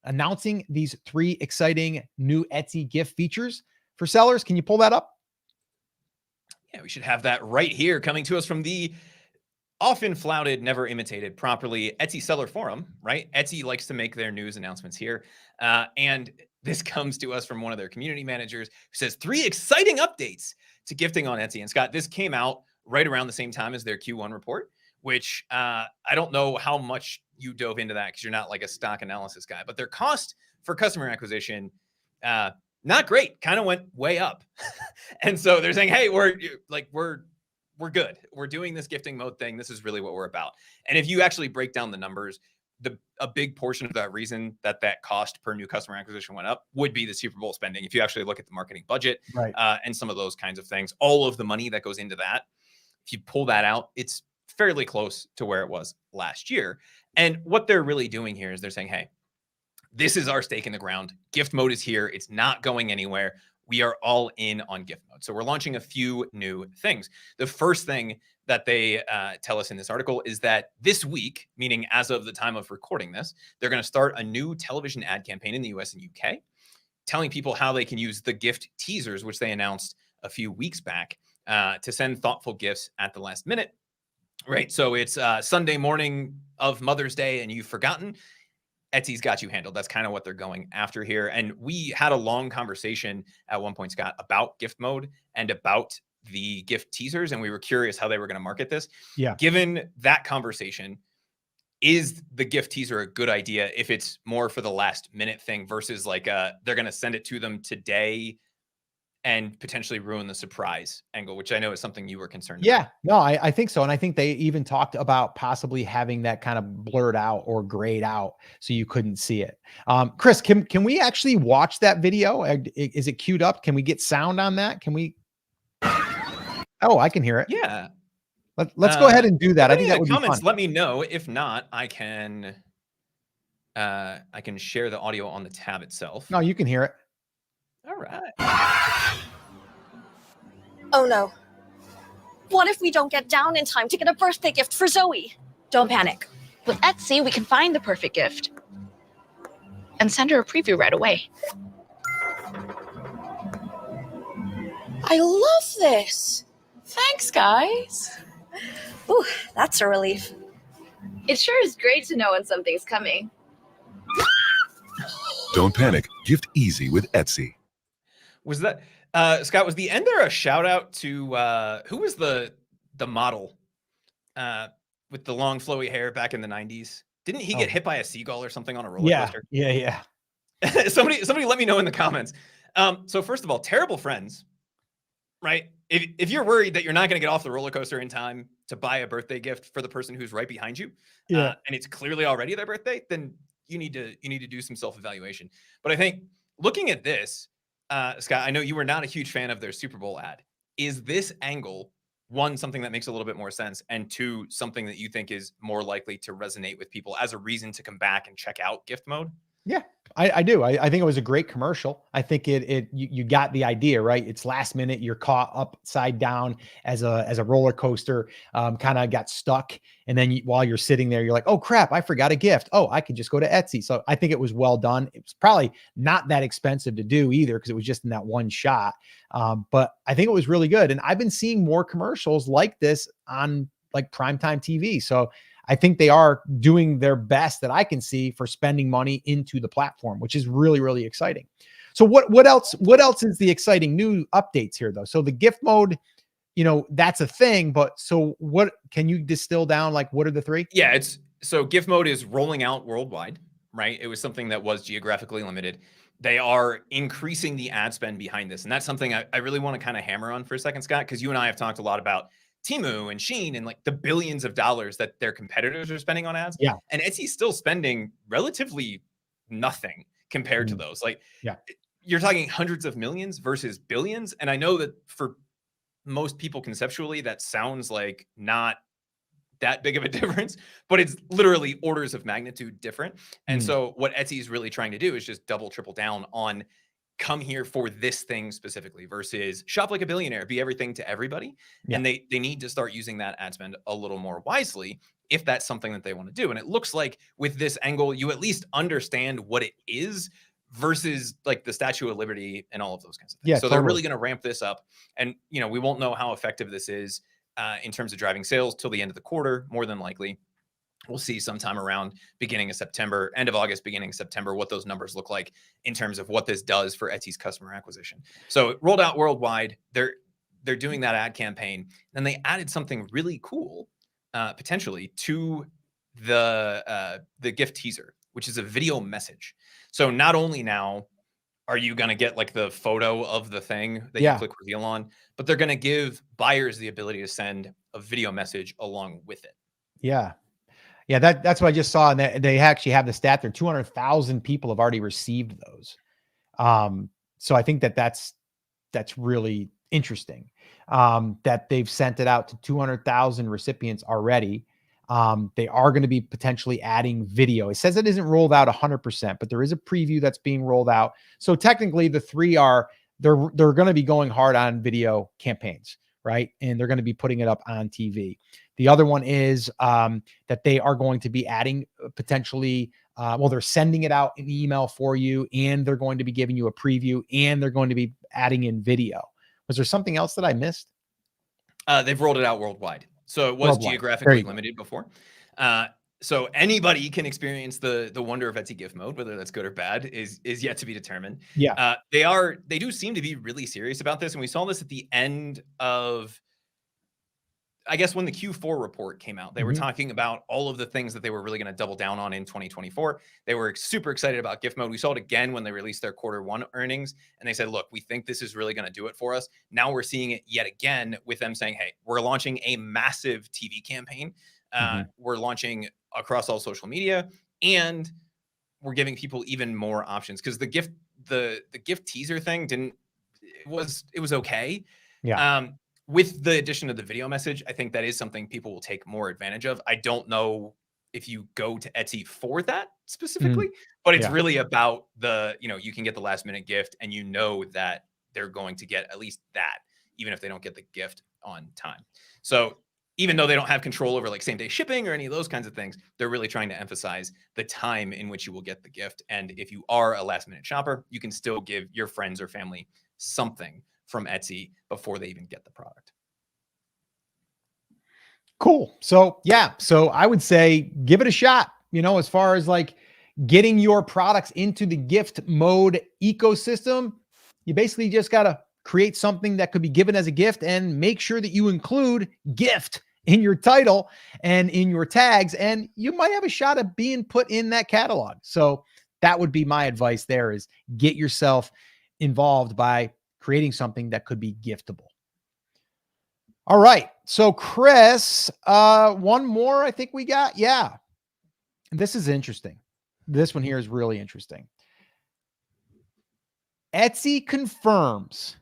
[SPEAKER 1] announcing these 3 exciting new Etsy gift features for sellers? Can you pull that up?
[SPEAKER 2] Yeah, we should have that right here coming to us from the often flouted, never imitated properly Etsy seller forum, right? Etsy likes to make their news announcements here. And this comes to us from one of their community managers who says 3 exciting updates to gifting on Etsy. And Scott, this came out right around the same time as their Q1 report, which I don't know how much you dove into that because you're not like a stock analysis guy, but their cost for customer acquisition, not great, kind of went way up. And so they're saying, hey, we're good. We're doing this gifting mode thing. This is really what we're about. And if you actually break down the numbers, a big portion of that reason that cost per new customer acquisition went up would be the Super Bowl spending. If you actually look at the marketing budget,
[SPEAKER 1] right,
[SPEAKER 2] and some of those kinds of things, all of the money that goes into that, if you pull that out, it's fairly close to where it was last year. And what they're really doing here is they're saying, hey, this is our stake in the ground. Gift mode is here. It's not going anywhere. We are all in on gift mode. So we're launching a few new things. The first thing that they tell us in this article is that this week, meaning as of the time of recording this, they're going to start a new television ad campaign in the US and UK, telling people how they can use the gift teasers, which they announced a few weeks back, to send thoughtful gifts at the last minute. Right. So it's Sunday morning of Mother's Day and you've forgotten. Etsy's got you handled. That's kind of what they're going after here. And we had a long conversation at one point, Scott, about gift mode and about the gift teasers. And we were curious how they were going to market this.
[SPEAKER 1] Yeah.
[SPEAKER 2] Given that conversation, is the gift teaser a good idea if it's more for the last minute thing versus like they're going to send it to them today and potentially ruin the surprise angle, which I know is something you were concerned about.
[SPEAKER 1] Yeah, no, I think so. And I think they even talked about possibly having that kind of blurred out or grayed out so you couldn't see it. Chris, can we actually watch that video? Is it queued up? Can we get sound on that? Can we? Oh, I can hear it.
[SPEAKER 2] Yeah.
[SPEAKER 1] Let's go ahead and do that. I think that would be fun.
[SPEAKER 2] Let me know. If not, I can share the audio on the tab itself.
[SPEAKER 1] No, you can hear it.
[SPEAKER 2] All right.
[SPEAKER 3] Oh no. What if we don't get down in time to get a birthday gift for Zoe?
[SPEAKER 4] Don't panic. With Etsy, we can find the perfect gift and send her a preview right away.
[SPEAKER 3] I love this.
[SPEAKER 4] Thanks, guys.
[SPEAKER 3] Ooh, that's a relief.
[SPEAKER 4] It sure is great to know when something's coming.
[SPEAKER 5] Don't panic. Gift easy with Etsy.
[SPEAKER 2] Was that Scott? Was the end there a shout out to who was the model with the long flowy hair back in the 90s? Didn't he get hit by a seagull or something on a roller coaster?
[SPEAKER 1] Yeah.
[SPEAKER 2] somebody let me know in the comments. So first of all, terrible friends, right? If you're worried that you're not going to get off the roller coaster in time to buy a birthday gift for the person who's right behind you, and it's clearly already their birthday, then you need to do some self-evaluation. But I think looking at this, Scott, I know you were not a huge fan of their Super Bowl ad. Is this angle, one, something that makes a little bit more sense, and two, something that you think is more likely to resonate with people as a reason to come back and check out gift mode?
[SPEAKER 1] Yeah, I do. I think it was a great commercial. I think you got the idea, right? It's last minute. You're caught upside down as a roller coaster, kind of got stuck. And then while you're sitting there, you're like, oh crap, I forgot a gift. Oh, I could just go to Etsy. So I think it was well done. It was probably not that expensive to do either, because it was just in that one shot. But I think it was really good. And I've been seeing more commercials like this on like primetime TV. So I think they are doing their best that I can see for spending money into the platform, which is really, really exciting. So what else is the exciting new updates here though? So the gift mode, that's a thing, but so what can you distill down? Like, what are the three?
[SPEAKER 2] Yeah, so gift mode is rolling out worldwide, right? It was something that was geographically limited. They are increasing the ad spend behind this. And that's something I really want to kind of hammer on for a second, Scott, because you and I have talked a lot about Temu and Shein and like the billions of dollars that their competitors are spending on ads.
[SPEAKER 1] Yeah.
[SPEAKER 2] And Etsy's still spending relatively nothing compared to those. Like, you're talking hundreds of millions versus billions. And I know that for most people conceptually, that sounds like not that big of a difference, but it's literally orders of magnitude different. And so what Etsy is really trying to do is just double, triple down on come here for this thing specifically versus shop like a billionaire, be everything to everybody. Yeah. And they need to start using that ad spend a little more wisely if that's something that they want to do. And it looks like with this angle, you at least understand what it is versus like the Statue of Liberty and all of those kinds of things. Yeah, so they're really going to ramp this up. And, we won't know how effective this is in terms of driving sales till the end of the quarter, more than likely. We'll see sometime around beginning of September, end of August, beginning of September, what those numbers look like in terms of what this does for Etsy's customer acquisition. So it rolled out worldwide. They're doing that ad campaign. And they added something really cool, potentially, to the gift teaser, which is a video message. So not only now are you going to get like the photo of the thing that you click reveal on, but they're going to give buyers the ability to send a video message along with it.
[SPEAKER 1] Yeah. Yeah, that's what I just saw. And they actually have the stat there. 200,000 people have already received those. So I think that's really interesting that they've sent it out to 200,000 recipients already. They are going to be potentially adding video. It says it isn't rolled out 100%, but there is a preview that's being rolled out. So technically the three they're going to be going hard on video campaigns, right? And they're going to be putting it up on TV. The other one is that they are going to be adding potentially, they're sending it out in email for you, and they're going to be giving you a preview, and they're going to be adding in video. Was there something else that I missed?
[SPEAKER 2] They've rolled it out worldwide. So it was
[SPEAKER 1] Worldwide. There
[SPEAKER 2] geographically
[SPEAKER 1] you go.
[SPEAKER 2] limited before. So anybody can experience the wonder of Etsy gift mode, whether that's good or bad is yet to be determined.
[SPEAKER 1] Yeah.
[SPEAKER 2] They do seem to be really serious about this. And we saw this at the end of, I guess, when the Q4 report came out. They were talking about all of the things that they were really going to double down on in 2024. They were super excited about gift mode. We saw it again when they released their Q1 earnings, and they said, look, we think this is really going to do it for us. Now we're seeing it yet again with them saying, hey, we're launching a massive TV campaign. We're launching across all social media, and we're giving people even more options, because the gift teaser thing it was okay.
[SPEAKER 1] Yeah.
[SPEAKER 2] With the addition of the video message, I think that is something people will take more advantage of. I don't know if you go to Etsy for that specifically, but it's really about you can get the last minute gift, and you know that they're going to get at least that, even if they don't get the gift on time. So even though they don't have control over like same day shipping or any of those kinds of things, they're really trying to emphasize the time in which you will get the gift. And if you are a last minute shopper, you can still give your friends or family something from Etsy before they even get the product.
[SPEAKER 1] Cool. So yeah, so I would say give it a shot, as far as like getting your products into the gift mode ecosystem. You basically just got to create something that could be given as a gift, and make sure that you include gift in your title and in your tags, and you might have a shot at being put in that catalog. So that would be my advice there, is get yourself involved by creating something that could be giftable. All right. So Chris, one more I think we got. Yeah. This is interesting. This one here is really interesting. Etsy confirms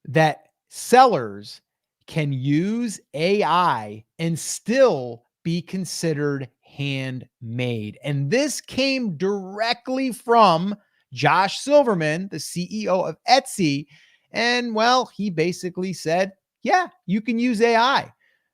[SPEAKER 1] that sellers can use AI and still be considered handmade. And this came directly from Josh Silverman, the CEO of Etsy. And well, he basically said, yeah, you can use AI.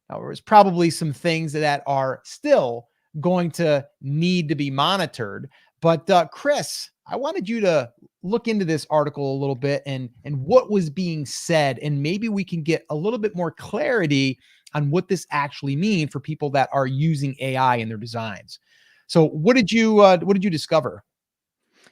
[SPEAKER 1] Now, there's probably some things that are still going to need to be monitored. But Chris, I wanted you to look into this article a little bit and what was being said, and maybe we can get a little bit more clarity on what this actually means for people that are using AI in their designs. So what did you discover?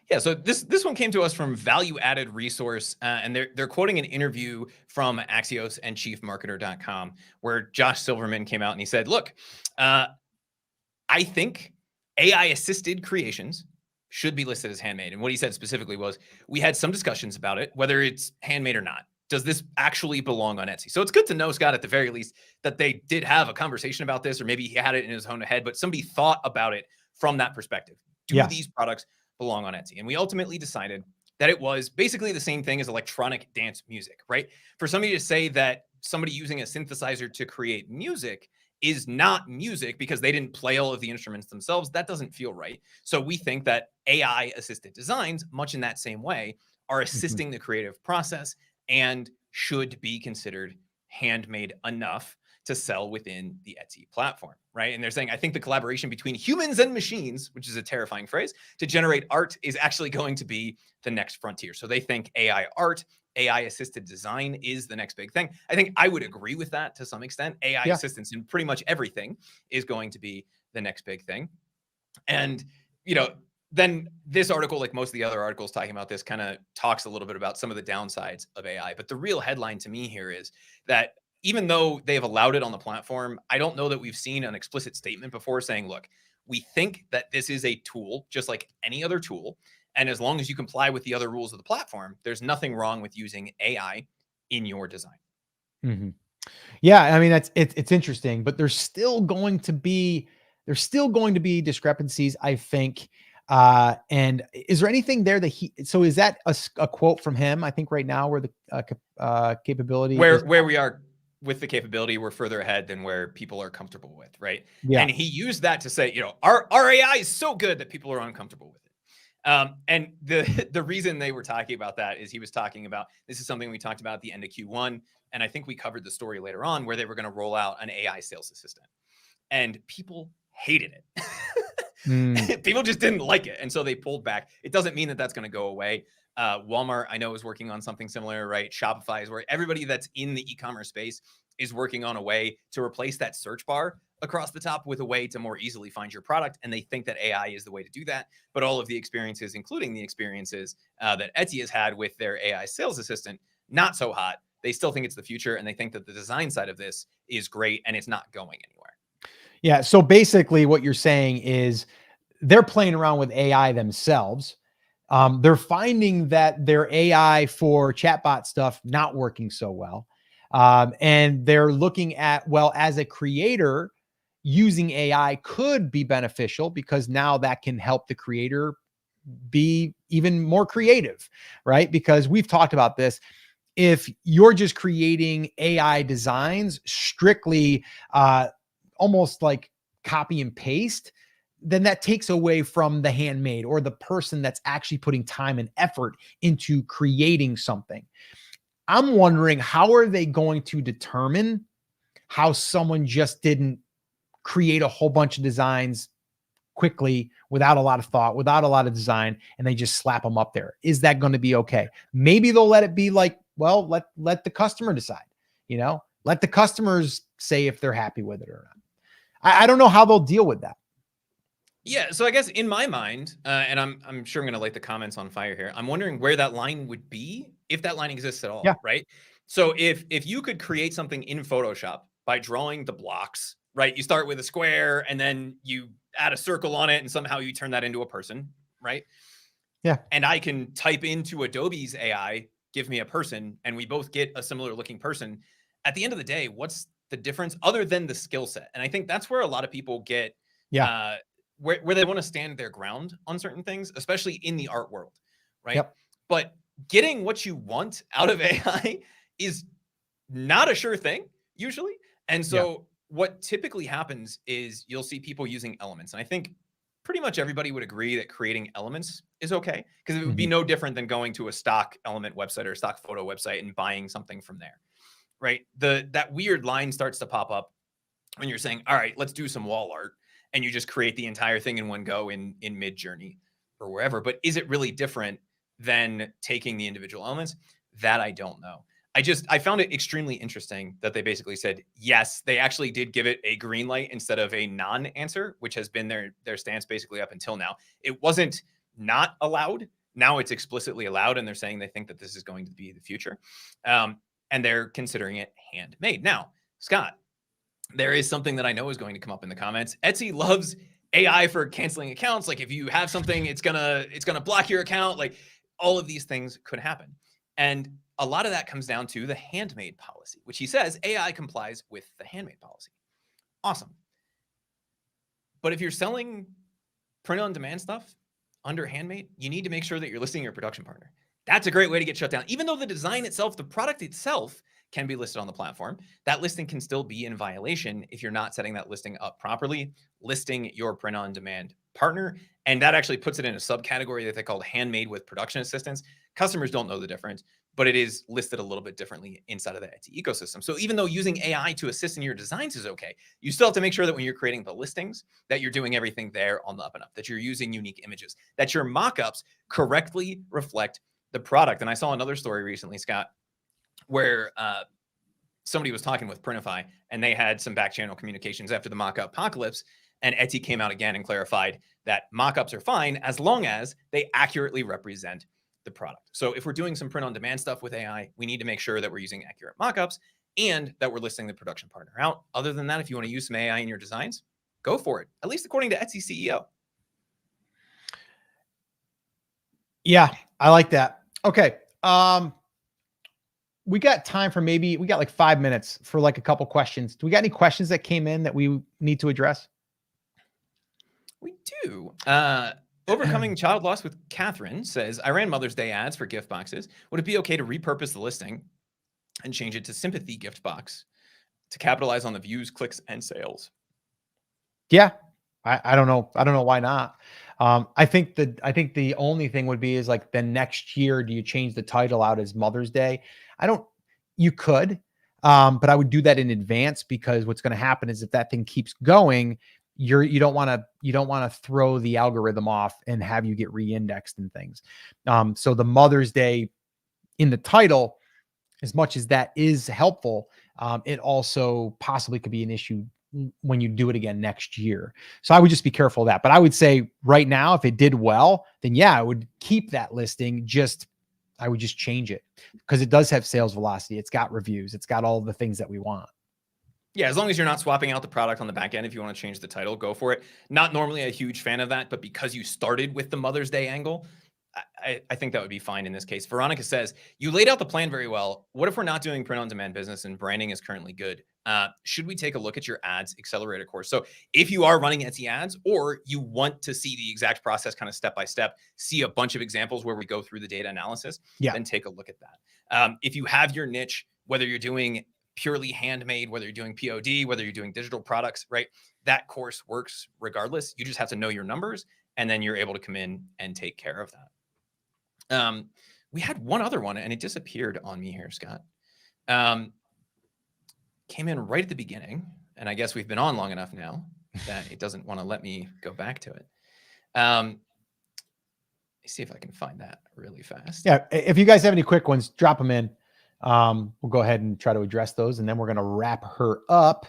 [SPEAKER 2] Yeah, so this one came to us from Value Added Resource, and they're quoting an interview from Axios and chiefmarketer.com, where Josh Silverman came out and he said, look, I think AI assisted creations should be listed as handmade. And what he said specifically was, we had some discussions about it, whether it's handmade or not. Does this actually belong on Etsy? So it's good to know, Scott, at the very least, that they did have a conversation about this, or maybe he had it in his own head, but somebody thought about it from that perspective. Do these products belong on Etsy? And we ultimately decided that it was basically the same thing as electronic dance music, right? For somebody to say that somebody using a synthesizer to create music is not music because they didn't play all of the instruments themselves, that doesn't feel right. So we think that AI assisted designs, much in that same way, are assisting the creative process and should be considered handmade enough to sell within the Etsy platform, right? And they're saying, I think the collaboration between humans and machines, which is a terrifying phrase, to generate art is actually going to be the next frontier. So they think AI art, AI assisted design is the next big thing. I think I would agree with that to some extent. AI assistance in pretty much everything is going to be the next big thing. And, then this article, like most of the other articles talking about this, kind of talks a little bit about some of the downsides of AI. But the real headline to me here is that even though they've allowed it on the platform, I don't know that we've seen an explicit statement before saying, look, we think that this is a tool just like any other tool. And as long as you comply with the other rules of the platform, there's nothing wrong with using AI in your design.
[SPEAKER 1] Yeah, I mean, it's interesting, but there's still going to be discrepancies, I think. And is there anything there that so is that a quote from him? I think right now where the capability
[SPEAKER 2] where we are with the capability, we're further ahead than where people are comfortable with, right?
[SPEAKER 1] Yeah.
[SPEAKER 2] And he used that to say, our AI is so good that people are uncomfortable with it. And the reason they were talking about that is he was talking about, this is something we talked about at the end of Q1. and I think we covered the story later on where they were going to roll out an AI sales assistant, and people hated it. People just didn't like it, and so they pulled back. It doesn't mean that that's going to go away. Walmart, I know, is working on something similar, right? Shopify is where everybody that's in the e-commerce space is working on a way to replace that search bar across the top with a way to more easily find your product. And they think that AI is the way to do that. But all of the experiences, including the experiences that Etsy has had with their AI sales assistant, not so hot. They still think it's the future, and they think that the design side of this is great and it's not going anywhere.
[SPEAKER 1] Yeah. So basically what you're saying is they're playing around with AI themselves. They're finding that their AI for chatbot stuff not working so well. And they're looking at, well, as a creator, using AI could be beneficial because now that can help the creator be even more creative, right? Because we've talked about this. If you're just creating AI designs strictly almost like copy and paste, then that takes away from the handmade or the person that's actually putting time and effort into creating something. I'm wondering, how are they going to determine how someone just didn't create a whole bunch of designs quickly without a lot of thought, without a lot of design, and they just slap them up there? Is that going to be okay? Maybe they'll let it be like, well, let the customer decide, let the customers say if they're happy with it or not. I don't know how they'll deal with that.
[SPEAKER 2] Yeah, so I guess in my mind, and I'm sure I'm going to light the comments on fire here. I'm wondering where that line would be, if that line exists at all,
[SPEAKER 1] Yeah.
[SPEAKER 2] right? So if you could create something in Photoshop by drawing the blocks, right? You start with a square and then you add a circle on it and somehow you turn that into a person, right?
[SPEAKER 1] Yeah.
[SPEAKER 2] And I can type into Adobe's AI, give me a person, and we both get a similar looking person. At the end of the day, what's the difference other than the skill set? And I think that's where a lot of people get where they want to stand their ground on certain things, especially in the art world, right?
[SPEAKER 1] Yep.
[SPEAKER 2] But getting what you want out of AI is not a sure thing usually. And so what typically happens is you'll see people using elements. And I think pretty much everybody would agree that creating elements is okay, because it would be no different than going to a stock element website or a stock photo website and buying something from there, right? That weird line starts to pop up when you're saying, all right, let's do some wall art. And you just create the entire thing in one go in Midjourney or wherever. But is it really different than taking the individual elements? That I don't know. I found it extremely interesting that they basically said, yes, they actually did give it a green light instead of a non-answer, which has been their stance basically up until now. It wasn't not allowed. Now it's explicitly allowed. And they're saying they think that this is going to be the future. And they're considering it handmade. Now, Scott, there is something that I know is going to come up in the comments. Etsy loves AI for canceling accounts. Like if you have something, it's gonna block your account. Like all of these things could happen. And a lot of that comes down to the handmade policy, which he says AI complies with the handmade policy. Awesome. But if you're selling print on demand stuff under handmade, you need to make sure that you're listing your production partner. That's a great way to get shut down. Even though the design itself, the product itself can be listed on the platform, that listing can still be in violation if you're not setting that listing up properly, listing your print on demand partner. And that actually puts it in a subcategory that they call handmade with production assistance. Customers don't know the difference, but it is listed a little bit differently inside of the Etsy ecosystem. So even though using AI to assist in your designs is okay, you still have to make sure that when you're creating the listings, that you're doing everything there on the up and up, that you're using unique images, that your mockups correctly reflect the product. And I saw another story recently, Scott, where somebody was talking with Printify and they had some back channel communications after the mockup apocalypse, and Etsy came out again and clarified that mockups are fine as long as they accurately represent the product. So if we're doing some print on demand stuff with AI, we need to make sure that we're using accurate mockups and that we're listing the production partner out. Other than that, if you want to use some AI in your designs, go for it, at least according to Etsy CEO.
[SPEAKER 1] Yeah, I like that. Okay. We got time for we got like 5 minutes for like a couple questions. Do we got any questions that came in that we need to address?
[SPEAKER 2] We do. Overcoming Child Loss with Catherine says, I ran Mother's Day ads for gift boxes. Would it be okay to repurpose the listing and change it to sympathy gift box to capitalize on the views, clicks, and sales?
[SPEAKER 1] Yeah. I don't know. I don't know why not. I think the only thing would be is like the next year, do you change the title out as Mother's Day? You could. But I would do that in advance, because what's going to happen is if that thing keeps going, you don't want to throw the algorithm off and have you get re-indexed and things. So the Mother's Day in the title, as much as that is helpful, it also possibly could be an issue when you do it again next year. So I would just be careful of that. But I would say right now, if it did well, then yeah, I would keep that listing. I would just change it, because it does have sales velocity. It's got reviews. It's got all the things that we want.
[SPEAKER 2] Yeah, as long as you're not swapping out the product on the back end, if you want to change the title, go for it. Not normally a huge fan of that, but because you started with the Mother's Day angle, I think that would be fine in this case. Veronica says, you laid out the plan very well. What if we're not doing print on demand business and branding is currently good? Should we take a look at your ads accelerator course? So if you are running Etsy ads, or you want to see the exact process kind of step by step, see a bunch of examples where we go through the data analysis, then take a look at that. If you have your niche, whether you're doing purely handmade, whether you're doing POD, whether you're doing digital products, right? That course works regardless. You just have to know your numbers, and then you're able to come in and take care of that. We had one other one and it disappeared on me here, Scott. Came in right at the beginning, and I guess we've been on long enough now that it doesn't want to let me go back to it. Let me see if I can find that really fast.
[SPEAKER 1] Yeah. If you guys have any quick ones, drop them in. We'll go ahead and try to address those, and then we're going to wrap her up.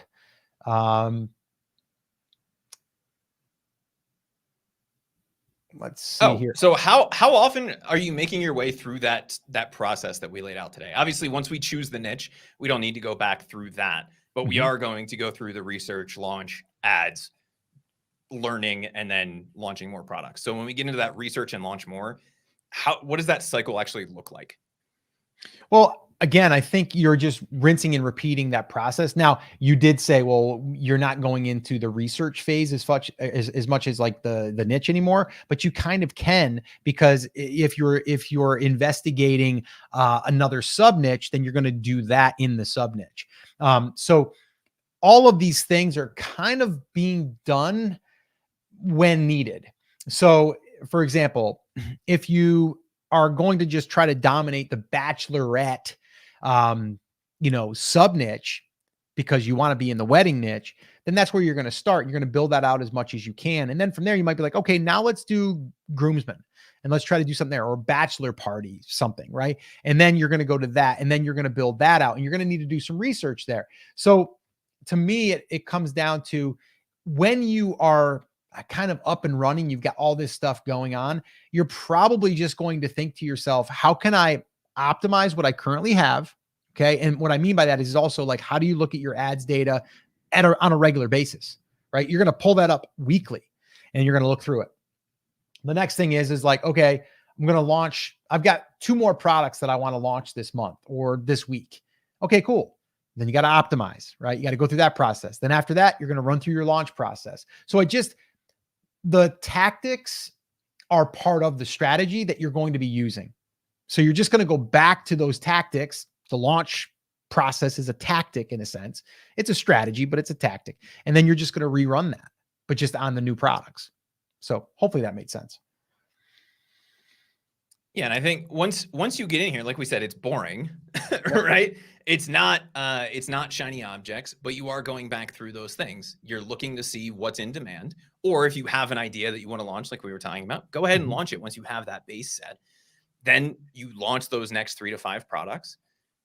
[SPEAKER 1] Let's see here.
[SPEAKER 2] So how often are you making your way through that process that we laid out today? Obviously, once we choose the niche, we don't need to go back through that, but we are going to go through the research, launch, ads, learning, and then launching more products. So when we get into that research and launch more, what does that cycle actually look like?
[SPEAKER 1] Well, again, I think you're just rinsing and repeating that process. Now, you did say, well, you're not going into the research phase as much as like the niche anymore, but you kind of can, because if you're investigating another sub niche, then you're going to do that in the sub niche. So all of these things are kind of being done when needed. So, for example, if you are going to just try to dominate the bachelorette sub niche because you want to be in the wedding niche, then that's where you're going to start. You're going to build that out as much as you can. And then from there, you might be like, okay, now let's do groomsmen and let's try to do something there, or bachelor party, something, right? And then you're going to go to that, and then you're going to build that out, and you're going to need to do some research there. So to me, it comes down to when you are kind of up and running, you've got all this stuff going on, you're probably just going to think to yourself, how can I optimize what I currently have? Okay. And what I mean by that is also like, how do you look at your ads data on a regular basis, right? You're going to pull that up weekly and you're going to look through it. The next thing is like, okay, I'm going to launch. I've got 2 more products that I want to launch this month or this week. Okay, cool. Then you got to optimize, right? You got to go through that process. Then after that, you're going to run through your launch process. So the tactics are part of the strategy that you're going to be using. So you're just going to go back to those tactics. The launch process is a tactic in a sense. It's a strategy, but it's a tactic. And then you're just going to rerun that, but just on the new products. So hopefully that made sense.
[SPEAKER 2] Yeah, and I think once you get in here, like we said, it's boring, right? It's not shiny objects, but you are going back through those things. You're looking to see what's in demand, or if you have an idea that you want to launch, like we were talking about, go ahead and launch it once you have that base set. Then you launch those next 3 to 5 products.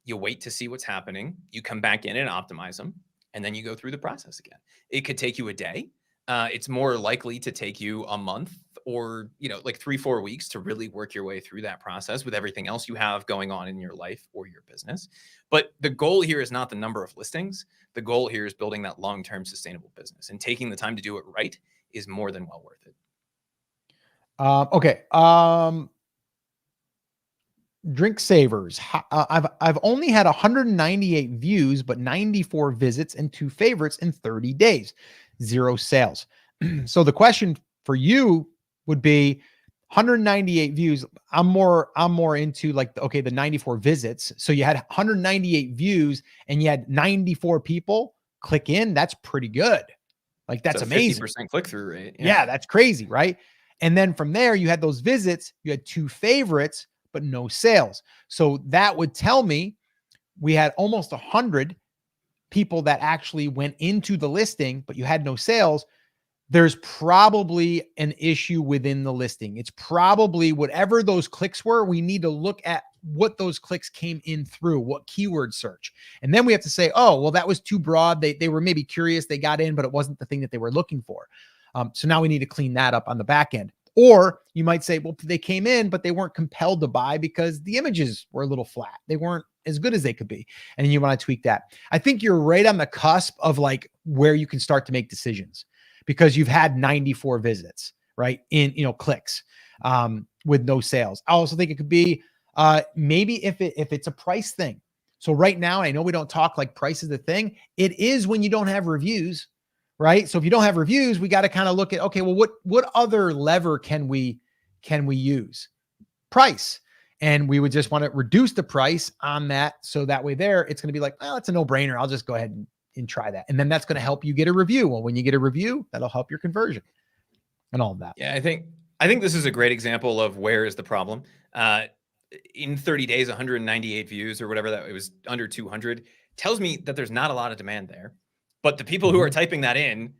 [SPEAKER 2] You wait to see what's happening. You come back in and optimize them, and then you go through the process again. It could take you a day. It's more likely to take you a month, or like 3-4 weeks to really work your way through that process with everything else you have going on in your life or your business. But the goal here is not the number of listings. The goal here is building that long-term sustainable business, and taking the time to do it right is more than well worth it.
[SPEAKER 1] Okay. Drink Savers. I've only had 198 views, but 94 visits and 2 favorites in 30 days, 0 sales. So the question for you would be 198 views. I'm more into like, the 94 visits. So you had 198 views and you had 94 people click in. That's pretty good. Like that's amazing.
[SPEAKER 2] 50% click-through rate.
[SPEAKER 1] Yeah, that's crazy, right? And then from there, you had those visits, you had 2 favorites, but no sales. So that would tell me we had almost 100 people that actually went into the listing, but you had no sales, there's probably an issue within the listing. It's probably whatever those clicks were. We need to look at what those clicks came in through, what keyword search. And then we have to say, oh, well, that was too broad. They were maybe curious. They got in, but it wasn't the thing that they were looking for. So now we need to clean that up on the back end. Or you might say, well, they came in, but they weren't compelled to buy because the images were a little flat. They weren't as good as they could be. And you want to tweak that. I think you're right on the cusp of like where you can start to make decisions, because you've had 94 visits, right? In, clicks, with no sales. I also think it could be, maybe if it's a price thing. So right now, I know we don't talk like price is the thing. It is when you don't have reviews, right? So if you don't have reviews, we got to kind of look at, okay, well, what other lever can we use? Price. And we would just want to reduce the price on that. So that way there, it's going to be like, well, it's a no-brainer. I'll just go ahead and try that. And then that's going to help you get a review. Well, when you get a review, that'll help your conversion and all of that.
[SPEAKER 2] Yeah, I think this is a great example of where is the problem. In 30 days, 198 views or whatever, that it was under 200, tells me that there's not a lot of demand there. But the people who are typing that in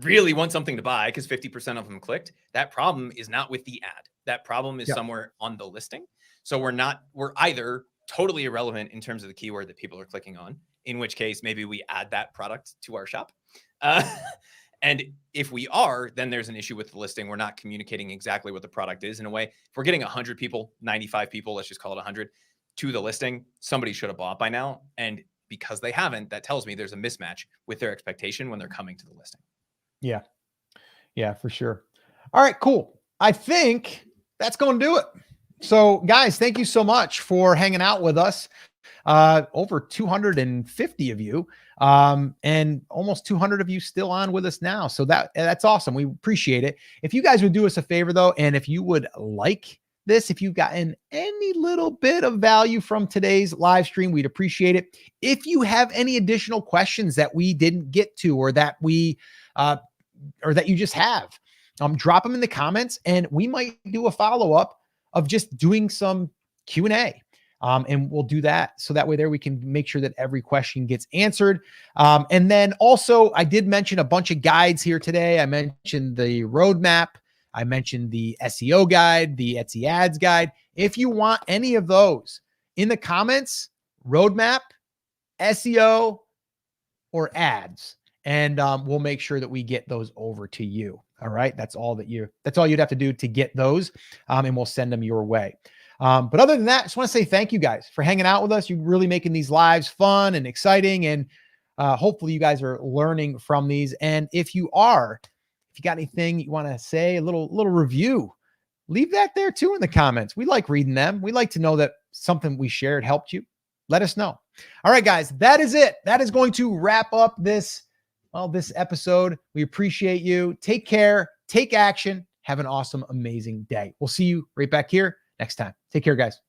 [SPEAKER 2] really want something to buy because 50% of them clicked. That problem is not with the ad. That problem is somewhere on the listing. So we're either totally irrelevant in terms of the keyword that people are clicking on, in which case maybe we add that product to our shop. And if we are, then there's an issue with the listing. We're not communicating exactly what the product is in a way. If we're getting 100 people, 95 people, let's just call it 100 to the listing, somebody should have bought by now. And because they haven't, that tells me there's a mismatch with their expectation when they're coming to the listing.
[SPEAKER 1] Yeah. Yeah, for sure. All right, cool. I think that's going to do it. So guys, thank you so much for hanging out with us. Over 250 of you, and almost 200 of you still on with us now. So that's awesome. We appreciate it. If you guys would do us a favor though, and if you would like this, if you've gotten any little bit of value from today's live stream, we'd appreciate it. If you have any additional questions that we didn't get to, or that or that you just have, drop them in the comments, and we might do a follow-up of just doing some Q&A. And we'll do that. So that way there we can make sure that every question gets answered. And then also I did mention a bunch of guides here today. I mentioned the roadmap. I mentioned the SEO guide, the Etsy ads guide. If you want any of those in the comments, roadmap, SEO, or ads, and we'll make sure that we get those over to you. All right. That's all you'd have to do to get those. And we'll send them your way. But other than that, I just want to say thank you guys for hanging out with us. You're really making these lives fun and exciting. And hopefully you guys are learning from these. And if you got anything you want to say, a little review, leave that there too in the comments. We like reading them. We like to know that something we shared helped you. Let us know. All right, guys, that is it. That is going to wrap up this episode. We appreciate you. Take care. Take action. Have an awesome, amazing day. We'll see you right back here next time. Take care, guys.